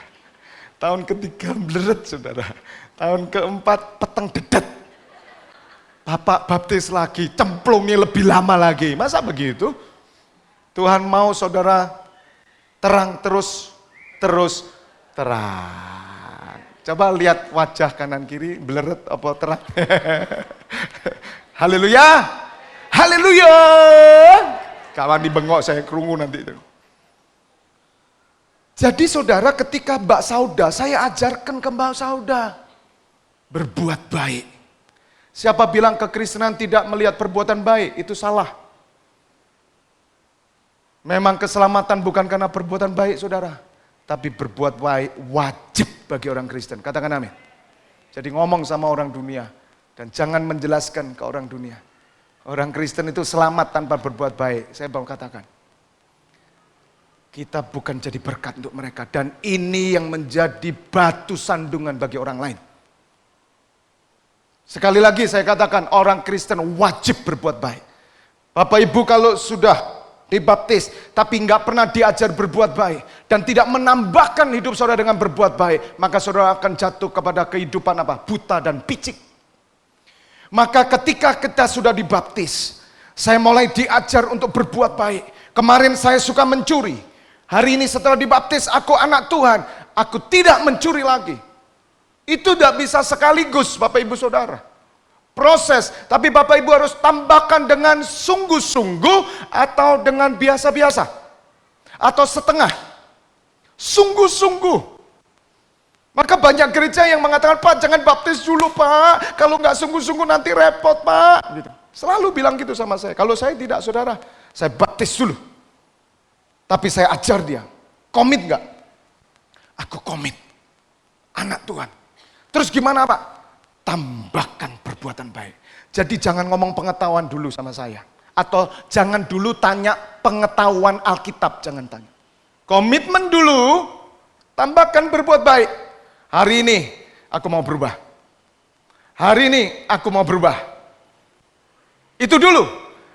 Tahun ketiga bleret, saudara. Tahun keempat peteng dedet. Bapak baptis lagi, cemplungnya lebih lama lagi. Masa begitu? Tuhan mau saudara terang terus terang. Coba lihat wajah kanan kiri, bleret apa terang. Haleluya. Haleluya. Kawan dibengok saya kerungu nanti. Jadi saudara, ketika Mbak Sauda, saya ajarkan ke Mbak Sauda berbuat baik. Siapa bilang kekristenan tidak melihat perbuatan baik, itu salah. Memang keselamatan bukan karena perbuatan baik, saudara. Tapi berbuat baik wajib bagi orang Kristen. Katakan amin. Jadi ngomong sama orang dunia. Dan jangan menjelaskan ke orang dunia. Orang Kristen itu selamat tanpa berbuat baik. Saya mau katakan. Kita bukan jadi berkat untuk mereka. Dan ini yang menjadi batu sandungan bagi orang lain. Sekali lagi saya katakan, orang Kristen wajib berbuat baik. Bapak Ibu kalau sudah dibaptis, tapi nggak pernah diajar berbuat baik, dan tidak menambahkan hidup saudara dengan berbuat baik, maka saudara akan jatuh kepada kehidupan apa? Buta dan picik. Maka ketika kita sudah dibaptis, saya mulai diajar untuk berbuat baik. Kemarin saya suka mencuri. Hari ini setelah dibaptis, aku anak Tuhan, aku tidak mencuri lagi. Itu tidak bisa sekaligus, Bapak Ibu Saudara. Proses, tapi Bapak Ibu harus tambahkan dengan sungguh-sungguh atau dengan biasa-biasa. Atau setengah. Sungguh-sungguh. Maka banyak gereja yang mengatakan, Pak jangan baptis dulu Pak, kalau nggak sungguh-sungguh nanti repot Pak. Gitu. Selalu bilang gitu sama saya. Kalau saya tidak, saudara, saya baptis dulu. Tapi saya ajar dia, komit nggak? Aku komit, anak Tuhan. Terus gimana Pak? Tambahkan perbuatan baik. Jadi jangan ngomong pengetahuan dulu sama saya. Atau jangan dulu tanya pengetahuan Alkitab, jangan tanya. Komitmen dulu, tambahkan berbuat baik. Hari ini aku mau berubah. Hari ini aku mau berubah. Itu dulu.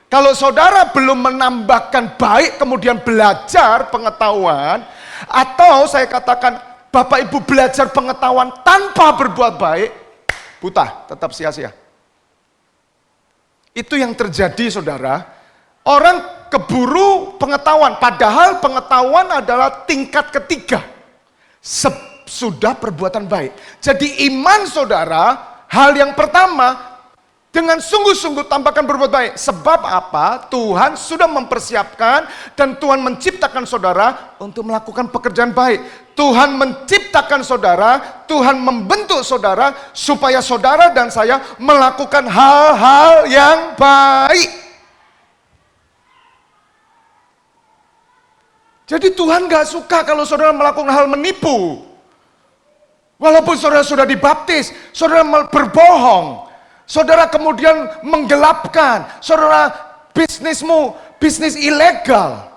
Kalau saudara belum menambahkan baik, kemudian belajar pengetahuan, atau saya katakan Bapak Ibu belajar pengetahuan tanpa berbuat baik, buta, tetap sia-sia. Itu yang terjadi saudara. Orang keburu pengetahuan, padahal pengetahuan adalah tingkat ketiga. Sudah perbuatan baik. Jadi iman saudara, hal yang pertama, dengan sungguh-sungguh tambahkan berbuat baik. Sebab apa? Tuhan sudah mempersiapkan dan Tuhan menciptakan saudara untuk melakukan pekerjaan baik. Tuhan menciptakan saudara, Tuhan membentuk saudara supaya saudara dan saya melakukan hal-hal yang baik. Jadi Tuhan gak suka kalau saudara melakukan hal menipu. Walaupun saudara sudah dibaptis, saudara berbohong. Saudara kemudian menggelapkan, saudara bisnismu, bisnis ilegal.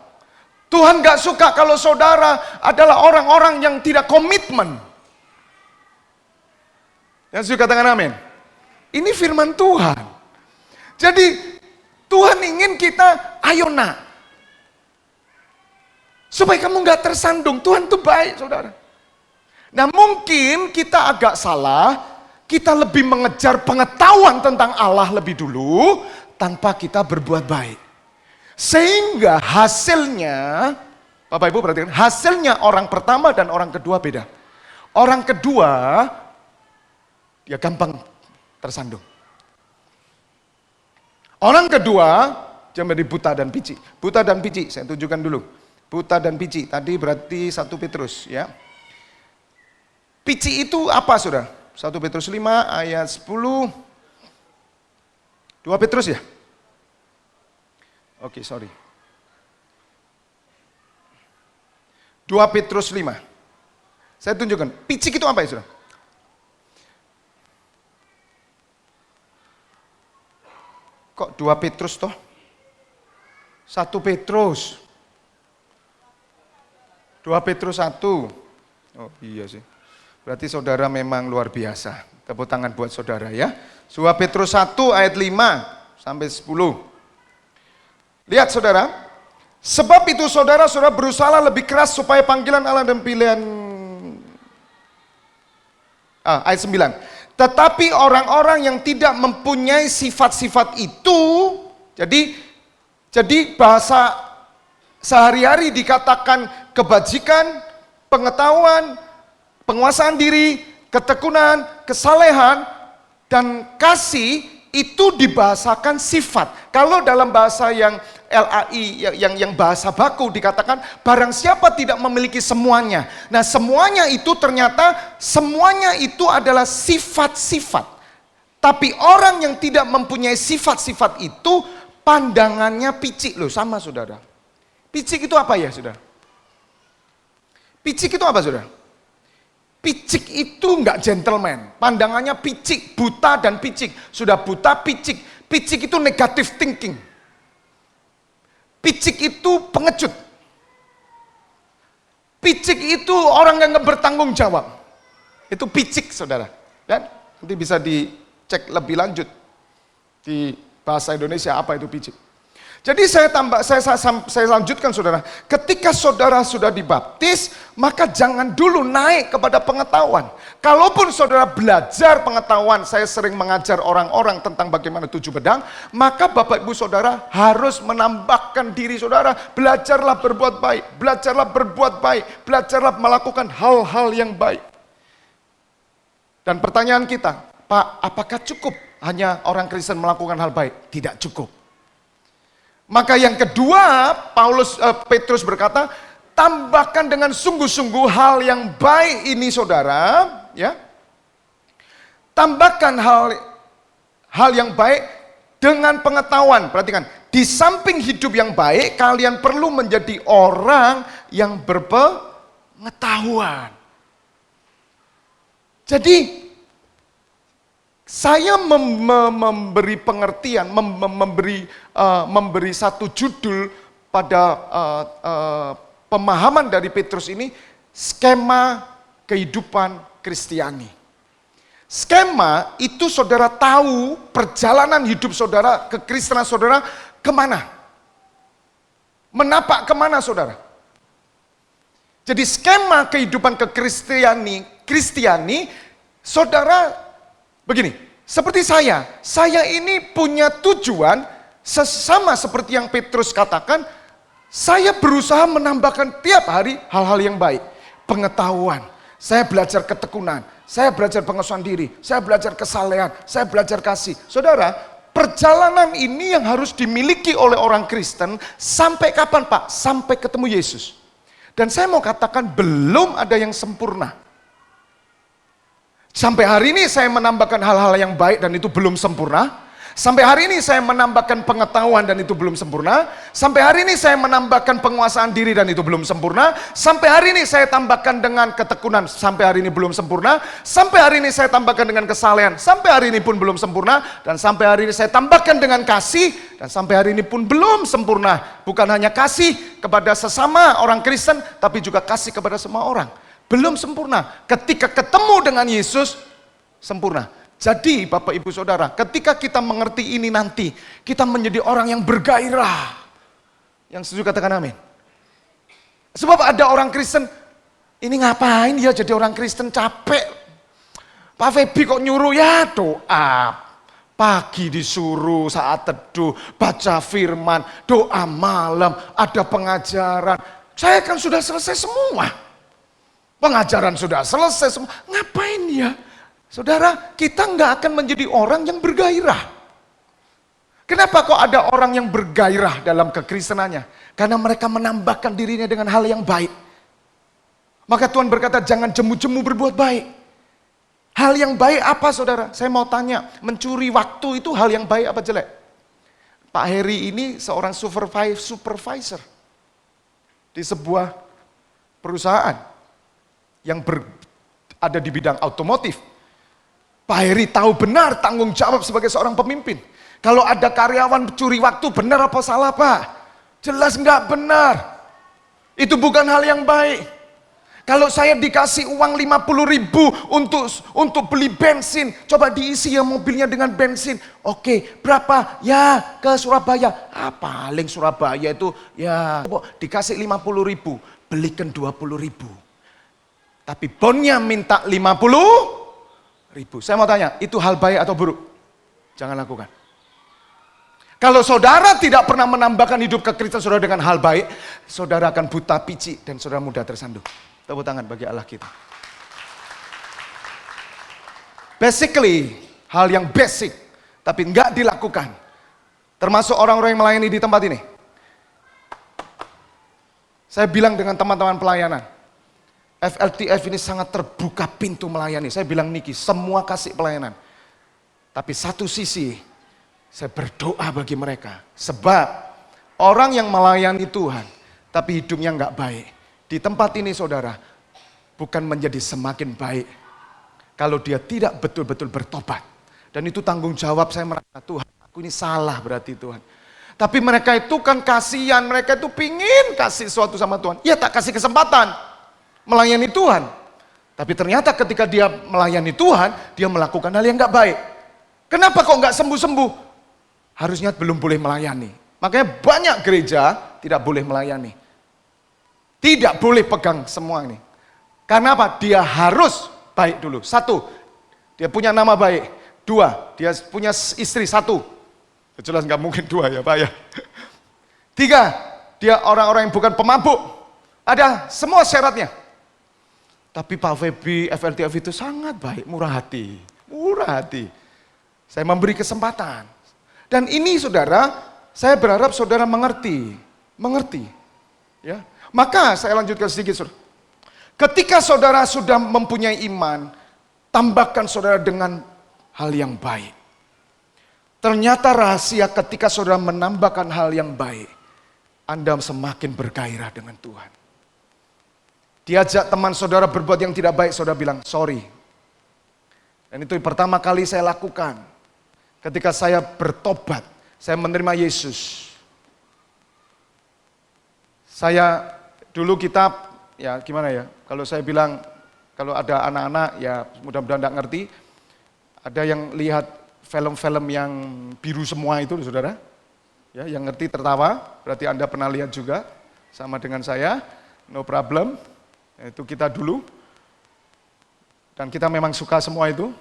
Tuhan gak suka kalau saudara adalah orang-orang yang tidak komitmen. Yang suka katakan amin. Ini firman Tuhan. Jadi Tuhan ingin kita, ayo nak. Supaya kamu gak tersandung, Tuhan itu baik saudara. Nah mungkin kita agak salah. Kita lebih mengejar pengetahuan tentang Allah lebih dulu tanpa kita berbuat baik. Sehingga hasilnya, Bapak Ibu perhatikan, hasilnya orang pertama dan orang kedua beda. Orang kedua, dia gampang tersandung. Orang kedua, dia menjadi buta dan pici. Buta dan pici, saya tunjukkan dulu. Buta dan pici, tadi berarti 1 Petrus ya. Pici itu apa saudara? 1 Petrus 5 ayat 10. 2 Petrus ya? Oke, sorry. 2 Petrus 5. Saya tunjukkan, picik itu apa ya saudara? Kok 2 Petrus toh? 1 Petrus. 2 Petrus 1. Oh iya sih. Berarti saudara memang luar biasa. Tepuk tangan buat saudara ya. 2 Petrus 1 ayat 5 sampai 10. Lihat saudara, sebab itu saudara-saudara berusaha lebih keras supaya panggilan Allah dan pilihan ayat 9. Tetapi orang-orang yang tidak mempunyai sifat-sifat itu, jadi bahasa sehari-hari dikatakan kebajikan, pengetahuan, penguasaan diri, ketekunan, kesalehan, dan kasih itu dibahasakan sifat. Kalau dalam bahasa yang LAI, yang bahasa baku dikatakan barang siapa tidak memiliki semuanya. Nah semuanya itu ternyata semuanya itu adalah sifat-sifat. Tapi orang yang tidak mempunyai sifat-sifat itu pandangannya picik loh, sama saudara. Picik itu apa ya saudara? Picik itu apa saudara? Picik itu enggak gentleman, pandangannya picik, buta dan picik. Sudah buta, picik. Picik itu negative thinking. Picik itu pengecut. Picik itu orang yang nggak bertanggung jawab. Itu picik saudara. Dan nanti bisa dicek lebih lanjut di bahasa Indonesia apa itu picik. Jadi saya lanjutkan saudara, ketika saudara sudah dibaptis, maka jangan dulu naik kepada pengetahuan. Kalaupun saudara belajar pengetahuan, saya sering mengajar orang-orang tentang bagaimana 7 pedang, maka Bapak Ibu Saudara harus menambahkan diri saudara, belajarlah berbuat baik, belajarlah berbuat baik, belajarlah melakukan hal-hal yang baik. Dan pertanyaan kita, Pak, apakah cukup hanya orang Kristen melakukan hal baik? Tidak cukup. Maka yang kedua, Petrus berkata, tambahkan dengan sungguh-sungguh hal yang baik ini saudara, ya. Tambahkan hal yang baik dengan pengetahuan. Perhatikan, di samping hidup yang baik, kalian perlu menjadi orang yang berpengetahuan. Jadi saya memberi pengertian, memberi satu judul pada pemahaman dari Petrus ini, skema kehidupan Kristiani. Skema itu saudara tahu perjalanan hidup saudara, kekristenan saudara kemana. Menapak kemana saudara. Jadi skema kehidupan Kristiani, saudara begini, seperti saya ini punya tujuan sama seperti yang Petrus katakan, saya berusaha menambahkan tiap hari hal-hal yang baik, pengetahuan, saya belajar ketekunan, saya belajar pengesahan diri, saya belajar kesalehan, saya belajar kasih. Saudara, perjalanan ini yang harus dimiliki oleh orang Kristen sampai kapan Pak? Sampai ketemu Yesus. Dan saya mau katakan belum ada yang sempurna. Sampai hari ini saya menambahkan hal-hal yang baik dan itu belum sempurna. Sampai hari ini saya menambahkan pengetahuan dan itu belum sempurna. Sampai hari ini saya menambahkan penguasaan diri dan itu belum sempurna. Sampai hari ini saya tambahkan dengan ketekunan, sampai hari ini belum sempurna. Sampai hari ini saya tambahkan dengan kesalehan, sampai hari ini pun belum sempurna. Dan sampai hari ini saya tambahkan dengan kasih, dan sampai hari ini pun belum sempurna. Bukan hanya kasih kepada sesama orang Kristen, tapi juga kasih kepada semua orang. Belum sempurna. Ketika ketemu dengan Yesus, sempurna. Jadi Bapak Ibu Saudara, ketika kita mengerti ini nanti, kita menjadi orang yang bergairah. Yang setuju katakan amin. Sebab ada orang Kristen, ini ngapain ya jadi orang Kristen, capek. Pak Febi kok nyuruh, ya doa. Pagi disuruh saat teduh, baca firman, doa malam, ada pengajaran. Saya kan sudah selesai semua. Pengajaran sudah selesai semua, ngapain ya? Saudara, kita nggak akan menjadi orang yang bergairah. Kenapa kok ada orang yang bergairah dalam kekristenannya? Karena mereka menambahkan dirinya dengan hal yang baik. Maka Tuhan berkata, jangan jemu-jemu berbuat baik. Hal yang baik apa saudara? Saya mau tanya, mencuri waktu itu hal yang baik apa jelek? Pak Heri ini seorang supervisor di sebuah perusahaan yang ada di bidang otomotif. Pak Heri tahu benar tanggung jawab sebagai seorang pemimpin. Kalau ada karyawan curi waktu, benar apa salah Pak? Jelas enggak benar. Itu bukan hal yang baik. Kalau saya dikasih uang 50.000 untuk beli bensin, coba diisi ya mobilnya dengan bensin. Oke, berapa? Ya ke Surabaya. Paling Surabaya itu ya dikasih 50.000, belikan 20.000. Tapi bonnya minta 50.000. Saya mau tanya, itu hal baik atau buruk? Jangan lakukan. Kalau saudara tidak pernah menambahkan hidup kekristenan saudara dengan hal baik, saudara akan buta picik dan saudara mudah tersandung. Tepuk tangan bagi Allah kita. Basically, hal yang basic, tapi enggak dilakukan. Termasuk orang-orang yang melayani di tempat ini. Saya bilang dengan teman-teman pelayanan, FLTF ini sangat terbuka pintu melayani. Saya bilang Niki, semua kasih pelayanan. Tapi satu sisi, saya berdoa bagi mereka. Sebab orang yang melayani Tuhan, tapi hidupnya enggak baik. Di tempat ini saudara, bukan menjadi semakin baik kalau dia tidak betul-betul bertobat. Dan itu tanggung jawab saya merasa, Tuhan aku ini salah berarti Tuhan. Tapi mereka itu kan kasihan, mereka itu pingin kasih sesuatu sama Tuhan. Ya tak kasih kesempatan melayani Tuhan. Tapi ternyata ketika dia melayani Tuhan, dia melakukan hal yang gak baik. Kenapa kok gak sembuh-sembuh? Harusnya belum boleh melayani. Makanya banyak gereja tidak boleh melayani. Tidak boleh pegang semua ini. Karena apa? Dia harus baik dulu. Satu, dia punya nama baik. Dua, dia punya istri. Satu, jelas nggak mungkin dua ya Pak ya. Tiga, dia orang-orang yang bukan pemabuk. Ada semua syaratnya. Tapi Pak Febi, FLTF itu sangat baik, murah hati. Murah hati. Saya memberi kesempatan. Dan ini saudara, saya berharap saudara mengerti. Mengerti. Ya. Maka saya lanjutkan sedikit saudara. Ketika saudara sudah mempunyai iman, tambahkan saudara dengan hal yang baik. Ternyata rahasia ketika saudara menambahkan hal yang baik, Anda semakin bergairah dengan Tuhan. Diajak teman saudara berbuat yang tidak baik, saudara bilang sorry. Dan itu pertama kali saya lakukan. Ketika saya bertobat, saya menerima Yesus. Dulu kita, ya gimana ya, kalau saya bilang, kalau ada anak-anak, ya mudah-mudahan tidak ngerti, ada yang lihat film-film yang biru semua itu, saudara, ya, yang ngerti tertawa, berarti Anda pernah lihat juga, sama dengan saya, no problem, itu kita dulu, dan kita memang suka semua itu,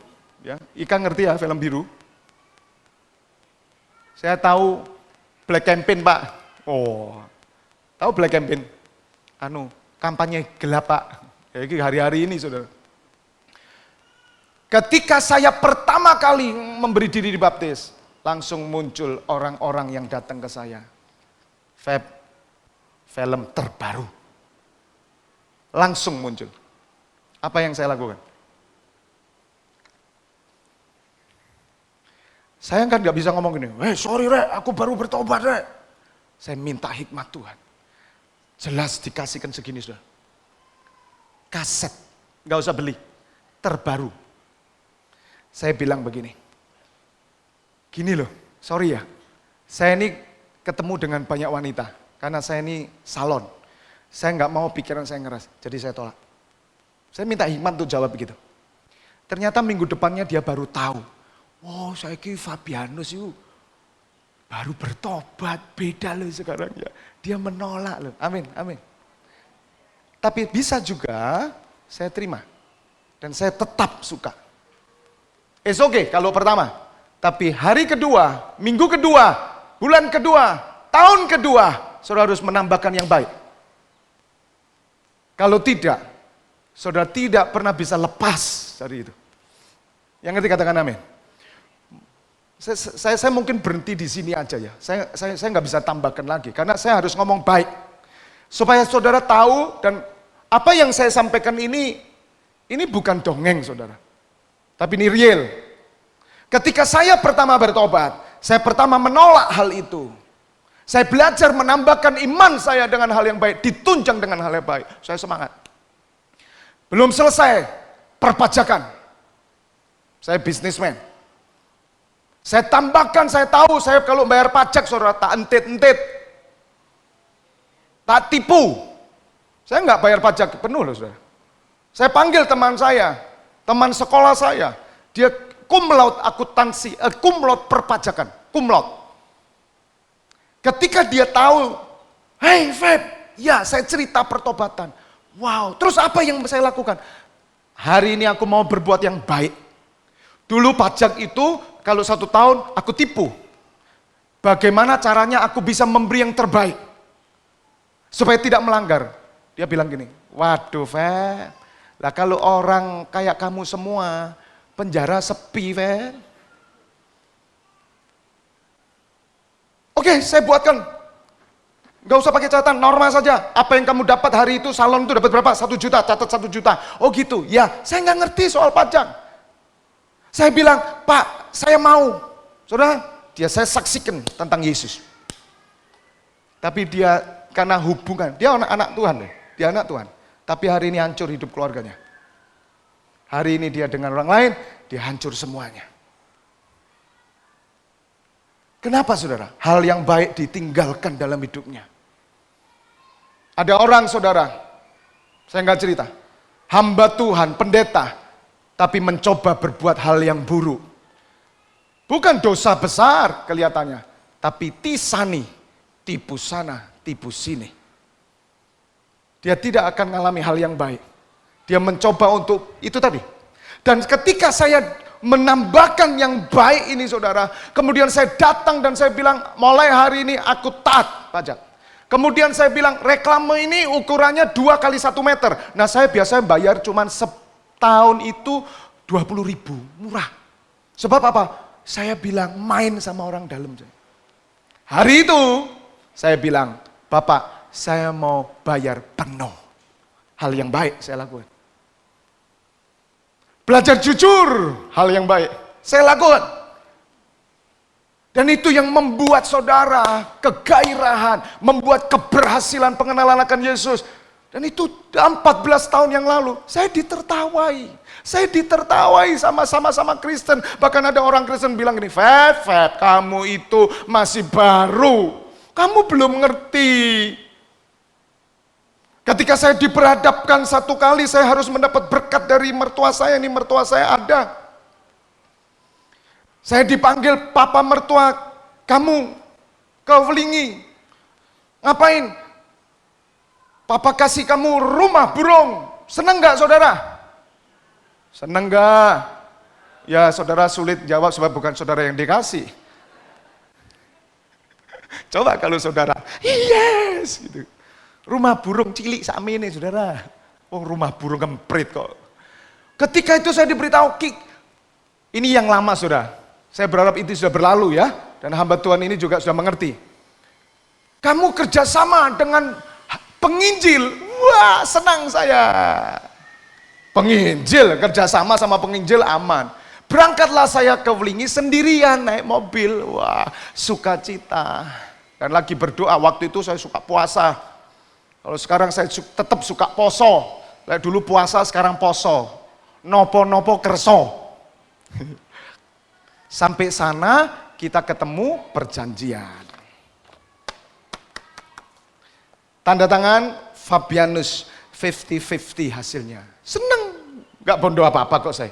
ya. Ika ngerti ya film biru? Saya tahu Black Campaign Pak, tahu Black Campaign? Kampanye gelap Pak, kayak hari-hari ini saudara. Ketika saya pertama kali memberi diri dibaptis, langsung muncul orang-orang yang datang ke saya. Feb, film terbaru. Langsung muncul. Apa yang saya lakukan? Saya kan gak bisa ngomong gini, sorry Rek, aku baru bertobat Rek. Saya minta hikmat Tuhan. Jelas dikasihkan segini sudah. Kaset, gak usah beli, terbaru. Saya bilang begini, gini loh, sorry ya, saya ini ketemu dengan banyak wanita, karena saya ini salon. Saya nggak mau pikiran saya ngeras, jadi saya tolak. Saya minta hikmat untuk jawab begitu. Ternyata minggu depannya dia baru tahu, saya ki Fabianus itu baru bertobat, beda loh sekarang ya. Dia menolak loh, amin, amin. Tapi bisa juga saya terima, dan saya tetap suka. It's okay kalau pertama, tapi hari kedua, minggu kedua, bulan kedua, tahun kedua, saudara harus menambahkan yang baik. Kalau tidak, saudara tidak pernah bisa lepas dari itu. Yang ngerti katakan amin. Saya mungkin berhenti di sini aja ya. Saya nggak bisa tambahkan lagi karena saya harus ngomong baik supaya saudara tahu, dan apa yang saya sampaikan ini bukan dongeng saudara, tapi ini real. Ketika saya pertama bertobat, saya pertama menolak hal itu. Saya belajar menambahkan iman saya dengan hal yang baik, ditunjang dengan hal yang baik. Saya semangat. Belum selesai perpajakan. Saya bisnismen. Saya tambahkan, saya tahu saya kalau bayar pajak saudara tak entit-entit. Tak tipu. Saya nggak bayar pajak penuh loh saudara. Saya panggil teman saya, teman sekolah saya. Dia cum laude akuntansi, cum laude perpajakan, cum laude. Ketika dia tahu, hey Feb, ya saya cerita pertobatan. Wow, terus apa yang saya lakukan? Hari ini aku mau berbuat yang baik. Dulu pajak itu kalau 1 tahun aku tipu. Bagaimana caranya aku bisa memberi yang terbaik supaya tidak melanggar. Dia bilang gini, waduh Feb, lah kalau orang kayak kamu semua penjara sepi Feb. Oke, saya buatkan. Gak usah pakai catatan, normal saja. Apa yang kamu dapat hari itu, salon itu dapat berapa? 1 juta, catat 1 juta. Oh gitu, ya saya nggak ngerti soal pajak. Saya bilang, Pak, saya mau. Saudara, saya saksikan tentang Yesus. Tapi dia karena hubungan, dia anak Tuhan. Dia anak Tuhan. Tapi hari ini hancur hidup keluarganya. Hari ini dia dengan orang lain, dia hancur semuanya. Kenapa saudara? Hal yang baik ditinggalkan dalam hidupnya. Ada orang saudara, saya nggak cerita, hamba Tuhan, pendeta, tapi mencoba berbuat hal yang buruk. Bukan dosa besar kelihatannya, tapi tisani, tipu sana, tipu sini. Dia tidak akan mengalami hal yang baik. Dia mencoba untuk itu tadi. Dan ketika saya menambahkan yang baik ini saudara, kemudian saya datang dan saya bilang, mulai hari ini aku taat pajak. Kemudian saya bilang, reklame ini ukurannya 2 kali 1 meter. Nah saya biasanya bayar cuman setahun itu 20.000, murah. Sebab apa? Saya bilang main sama orang dalam. Hari itu saya bilang, Bapak saya mau bayar penuh. Hal yang baik saya lakukan. Belajar jujur, hal yang baik saya lakukan. Dan itu yang membuat saudara kegairahan, membuat keberhasilan pengenalan akan Yesus. Dan itu 14 tahun yang lalu, saya ditertawai. Saya ditertawai sama Kristen. Bahkan ada orang Kristen bilang gini, Feb, kamu itu masih baru. Kamu belum ngerti. Ketika saya diperhadapkan 1 kali, saya harus mendapat berkat dari mertua saya. Ini mertua saya ada. Saya dipanggil papa mertua kamu ke Welingi. Ngapain? Papa kasih kamu rumah burung. Seneng gak saudara? Seneng gak? Ya saudara sulit jawab sebab bukan saudara yang dikasih. Coba kalau saudara, yes gitu. Rumah burung cilik sami ini saudara. Oh rumah burung kemprit kok. Ketika itu saya diberitahu, ini yang lama saudara. Saya berharap itu sudah berlalu ya. Dan hamba Tuhan ini juga sudah mengerti. Kamu kerjasama dengan penginjil. Wah senang saya. Penginjil, kerjasama sama penginjil aman. Berangkatlah saya ke Welingi sendirian naik mobil. Wah sukacita. Dan lagi berdoa, waktu itu saya suka puasa. Kalau sekarang saya tetap suka poso. Dulu puasa, sekarang poso. Nopo-nopo kerso. Sampai sana kita ketemu perjanjian. Tanda tangan Fabianus 50-50 hasilnya. Seneng, gak bondo apa-apa kok saya.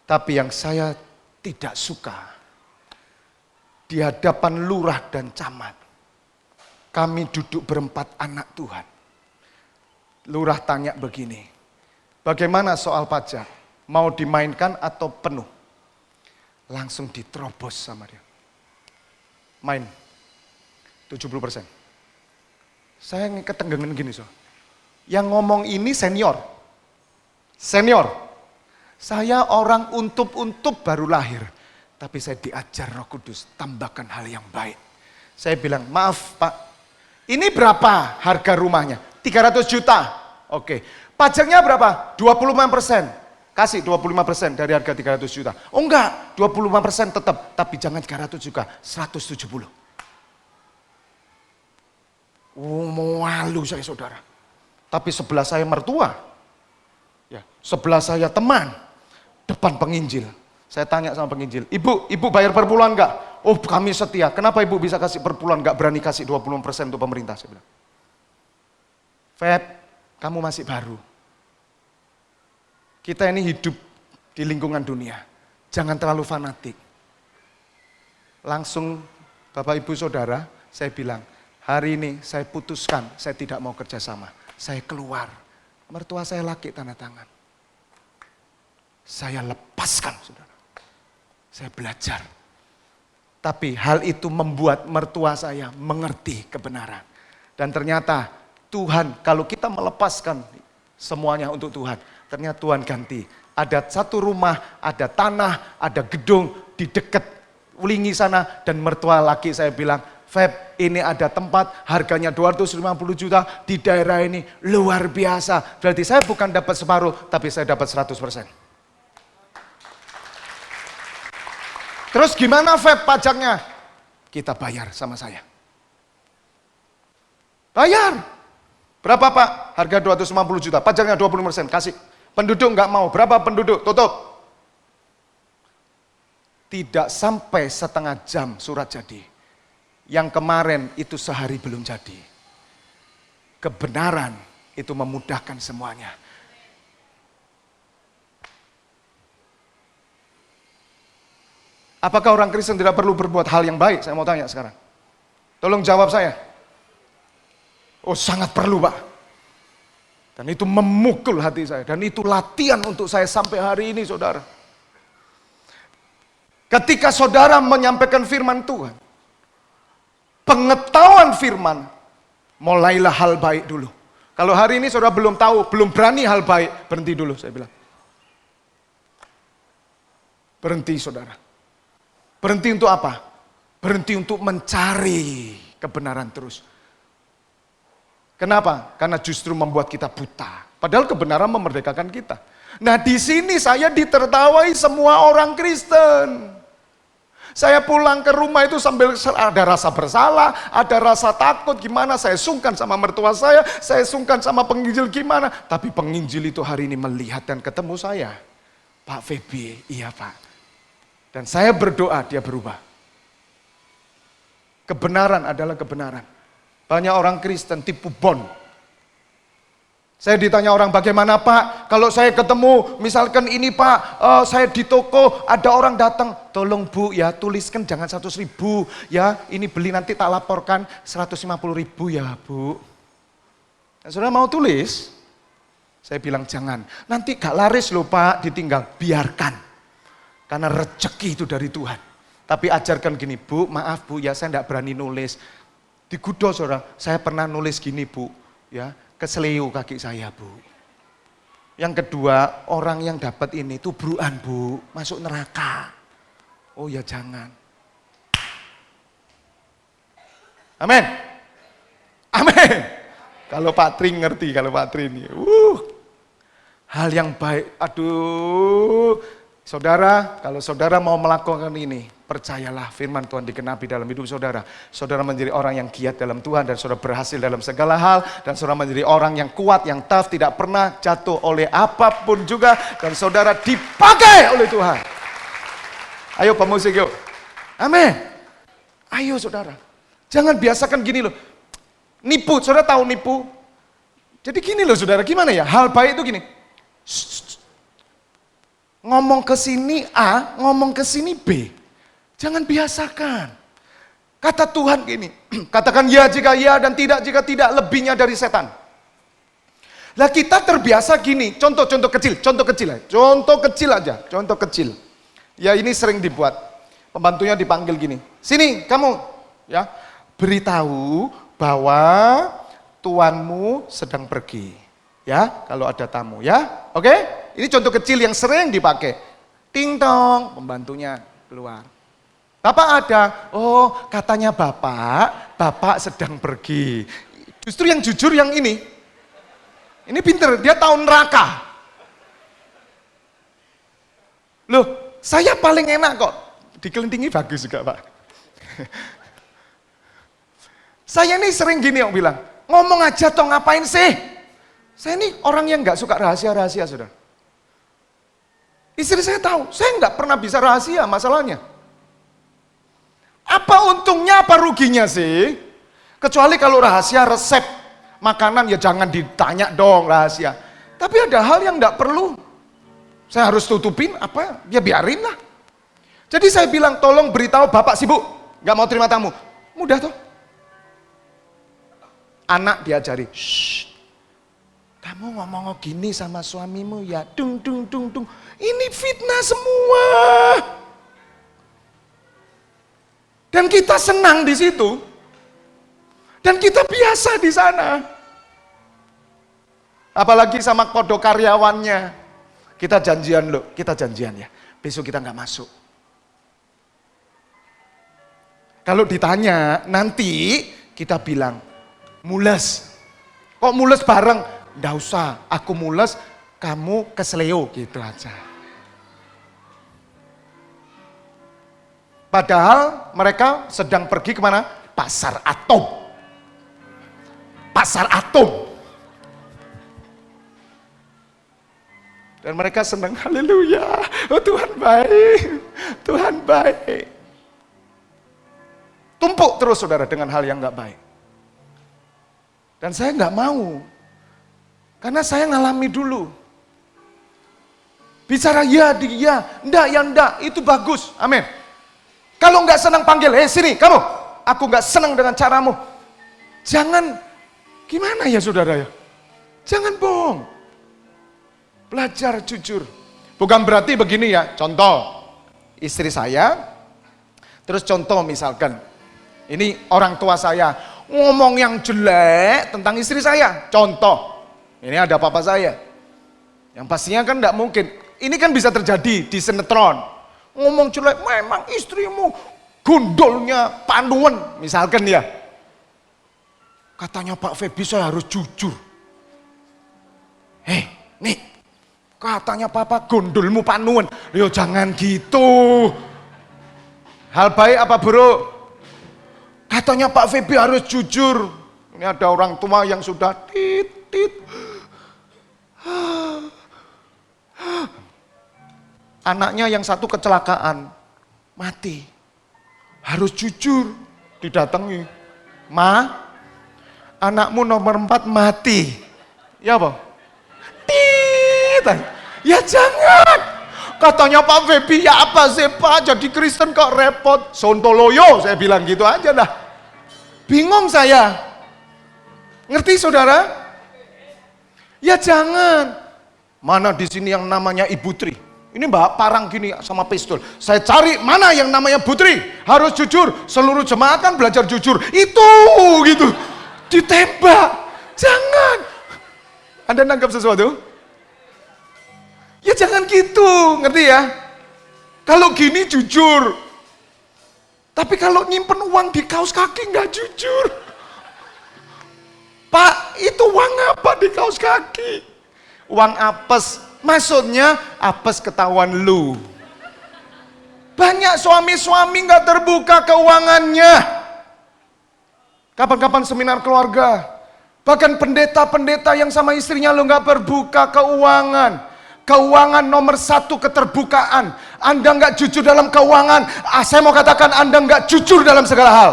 Tapi yang saya tidak suka, di hadapan lurah dan camat, kami duduk berempat anak Tuhan. Lurah tanya begini, bagaimana soal pajak? Mau dimainkan atau penuh? Langsung diterobos sama dia. Main 70%. Saya ketenggengan gini so. Yang ngomong ini senior. Senior. Saya orang untup-untup baru lahir. Tapi saya diajar Roh Kudus, tambahkan hal yang baik. Saya bilang, maaf Pak, ini berapa harga rumahnya? 300 juta. Oke. Pajaknya berapa? 25%. Kasih 25% dari harga 300 juta. Oh enggak, 25% tetap. Tapi jangan 300 juga, 170. Oh malu saya saudara. Tapi sebelah saya mertua. Ya, sebelah saya teman. Depan penginjil. Saya tanya sama penginjil, ibu bayar per bulan enggak? Oh kami setia. Kenapa ibu bisa kasih per bulan, enggak berani kasih 20% untuk pemerintah? Saya bilang. Feb, kamu masih baru. Kita ini hidup di lingkungan dunia. Jangan terlalu fanatik. Langsung Bapak Ibu Saudara, saya bilang, hari ini saya putuskan, saya tidak mau kerjasama. Saya keluar. Mertua saya laki tanda tangan. Saya lepaskan, saudara. Saya belajar. Tapi hal itu membuat mertua saya mengerti kebenaran. Dan ternyata Tuhan, kalau kita melepaskan semuanya untuk Tuhan, ternyata Tuhan ganti. Ada satu rumah, ada tanah, ada gedung di dekat Ulingi sana. Dan mertua laki saya bilang, Feb, ini ada tempat harganya 250 juta di daerah ini. Luar biasa. Berarti saya bukan dapat separuh, tapi saya dapat 100%. Terus gimana Feb pajaknya? Kita bayar sama saya. Bayar. Berapa Pak? Harga 250 juta, pajaknya 20%, kasih. Penduduk nggak mau, berapa penduduk? Tutup. Tidak sampai setengah jam surat jadi. Yang kemarin itu sehari belum jadi. Kebenaran itu memudahkan semuanya. Apakah orang Kristen tidak perlu berbuat hal yang baik? Saya mau tanya sekarang. Tolong jawab saya. Oh, sangat perlu, Pak. Dan itu memukul hati saya. Dan itu latihan untuk saya sampai hari ini, saudara. Ketika saudara menyampaikan firman Tuhan, pengetahuan firman, mulailah hal baik dulu. Kalau hari ini saudara belum tahu, belum berani hal baik, berhenti dulu, saya bilang. Berhenti, saudara. Berhenti untuk apa? Berhenti untuk mencari kebenaran terus. Kenapa? Karena justru membuat kita buta. Padahal kebenaran memerdekakan kita. Nah, di sini saya ditertawai semua orang Kristen. Saya pulang ke rumah itu sambil ada rasa bersalah, ada rasa takut gimana, saya sungkan sama mertua saya sungkan sama penginjil gimana. Tapi penginjil itu hari ini melihat dan ketemu saya. Pak Feby, iya Pak. Dan saya berdoa dia berubah. Kebenaran adalah kebenaran. Banyak orang Kristen tipu bon. Saya ditanya orang, bagaimana Pak, kalau saya ketemu, misalkan ini Pak, saya di toko, ada orang datang, tolong Bu ya, tuliskan jangan 100.000 ya, ini beli nanti tak laporkan 150.000 ya Bu. Nah, saudara mau tulis? Saya bilang jangan, nanti gak laris loh Pak, ditinggal, biarkan. Karena rezeki itu dari Tuhan. Tapi ajarkan gini, Bu, maaf Bu ya, saya gak berani nulis. Di Gudo saudara, saya pernah nulis gini Bu, ya. Keseleo kaki saya Bu. Yang kedua, orang yang dapat ini tubruan Bu, masuk neraka. Oh ya jangan. Amin. Amin. Kalau Pak Tri ngerti, kalau Pak Tri ini. Hal yang baik. Aduh. Saudara, kalau saudara mau melakukan ini, percayalah firman Tuhan digenapi dalam hidup saudara. Saudara menjadi orang yang giat dalam Tuhan dan saudara berhasil dalam segala hal. Dan saudara menjadi orang yang kuat, yang tough, tidak pernah jatuh oleh apapun juga. Dan saudara dipakai oleh Tuhan. Ayo pemusik yuk. Amin. Ayo saudara. Jangan biasakan gini loh. Nipu, saudara tahu nipu? Jadi gini loh saudara, gimana ya? Hal baik itu gini. Ngomong ke sini A, ngomong ke sini B. Jangan biasakan. Kata Tuhan gini, katakan ya jika ya dan tidak jika tidak, lebihnya dari setan. Lah kita terbiasa gini, contoh kecil aja. Ya ini sering dibuat. Pembantunya dipanggil gini, sini kamu, ya beritahu bahwa tuanmu sedang pergi. Ya, kalau ada tamu ya, oke? Ini contoh kecil yang sering dipakai. Ting tong, pembantunya keluar. Bapak ada, oh katanya bapak sedang pergi. Justru yang jujur yang ini pinter, dia tahu neraka. Loh, saya paling enak kok, dikelintingi bagus juga Pak. Saya ini sering gini yang bilang, ngomong aja toh ngapain sih? Saya ini orang yang gak suka rahasia-rahasia, saudara. Istri saya tahu, saya gak pernah bisa rahasia masalahnya. Apa untungnya, apa ruginya sih? Kecuali kalau rahasia resep makanan ya jangan ditanya dong rahasia. Tapi ada hal yang gak perlu. Saya harus tutupin apa? Ya biarin lah. Jadi saya bilang, tolong beritahu bapak sibuk, nggak mau terima tamu. Mudah tuh. Anak diajari, shh, kamu ngomong gini sama suamimu ya, dung dung dung dung. Ini fitnah semua. Dan kita senang di situ. Dan kita biasa di sana. Apalagi sama kodok karyawannya. Kita janjian loh, kita janjian ya. Besok kita nggak masuk. Kalau ditanya, nanti kita bilang, mules. Kok mules bareng? Nggak usah, aku mules, kamu kesleo, gitu aja. Padahal mereka sedang pergi kemana? Pasar atom. Pasar atom. Dan mereka senang, haleluya, oh Tuhan baik, Tuhan baik. Tumpuk terus saudara dengan hal yang nggak baik. Dan saya nggak mau, karena saya ngalami dulu. Bicara ya, enggak, ya enggak, itu bagus, amin. Kalau nggak senang panggil, sini kamu, aku nggak senang dengan caramu. Jangan, gimana ya saudara ya? Jangan bohong. Belajar jujur. Bukan berarti begini ya, contoh, istri saya, terus contoh misalkan, ini orang tua saya, ngomong yang jelek tentang istri saya, contoh, ini ada papa saya, yang pastinya kan enggak mungkin, ini kan bisa terjadi di sinetron, ngomong jelek, memang istrimu gundulnya panuan, misalkan ya, katanya Pak Feby saya harus jujur, nih, katanya papa gondolmu panuan. Yo jangan gitu. Hal baik apa buruk? Katanya Pak Feby harus jujur. Ini ada orang tua yang sudah tit. Anaknya yang satu kecelakaan. Mati. Harus jujur. Didatangi. Ma, anakmu nomor 4 mati. Ya apa? Ya jangan. Katanya Pak Feby, ya apa sih Pak, jadi Kristen kok repot. Sontoloyo, saya bilang gitu aja dah. Bingung saya. Ngerti saudara? Ya jangan. Mana di sini yang namanya Ibu Tri? Ini Mbak Parang gini sama pistol. Saya cari mana yang namanya Putri. Harus jujur. Seluruh jemaat kan belajar jujur. Itu gitu. Ditembak. Jangan. Anda nangkap sesuatu? Ya jangan gitu, ngerti ya? Kalau gini jujur. Tapi kalau nyimpen uang di kaos kaki nggak jujur. Pak, itu uang apa di kaos kaki? Uang apes. Maksudnya apes ketahuan lu. Banyak suami-suami nggak terbuka keuangannya. Kapan-kapan seminar keluarga. Bahkan pendeta-pendeta yang sama istrinya lo nggak berbuka keuangan. Keuangan nomor 1 keterbukaan. Anda nggak jujur dalam keuangan. Saya mau katakan Anda nggak jujur dalam segala hal.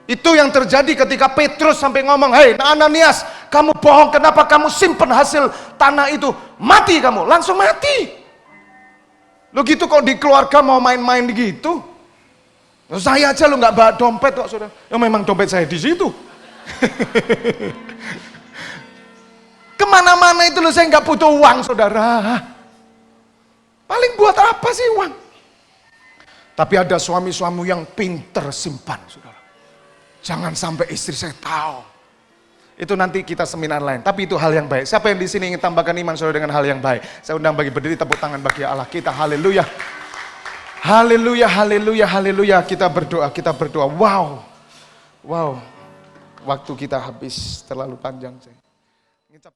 Itu yang terjadi ketika Petrus sampai ngomong, hei Ananias, kamu bohong, kenapa kamu simpen hasil tanah itu? Mati kamu, langsung mati. Lo gitu kok di keluarga mau main-main gitu? Saya aja lo nggak bawa dompet kok saudara. Ya memang dompet saya di situ. Kemana-mana itu loh saya nggak butuh uang saudara. Paling buat apa sih uang? Tapi ada suami-suami yang pinter simpan saudara. Jangan sampai istri saya tahu. Itu nanti kita seminar lain. Tapi itu hal yang baik. Siapa yang di sini ingin tambahkan iman saudara dengan hal yang baik? Saya undang bagi berdiri, tepuk tangan bagi Allah kita. Haleluya. Haleluya, haleluya, haleluya. Kita berdoa, kita berdoa. Wow. Wow. Waktu kita habis terlalu panjang.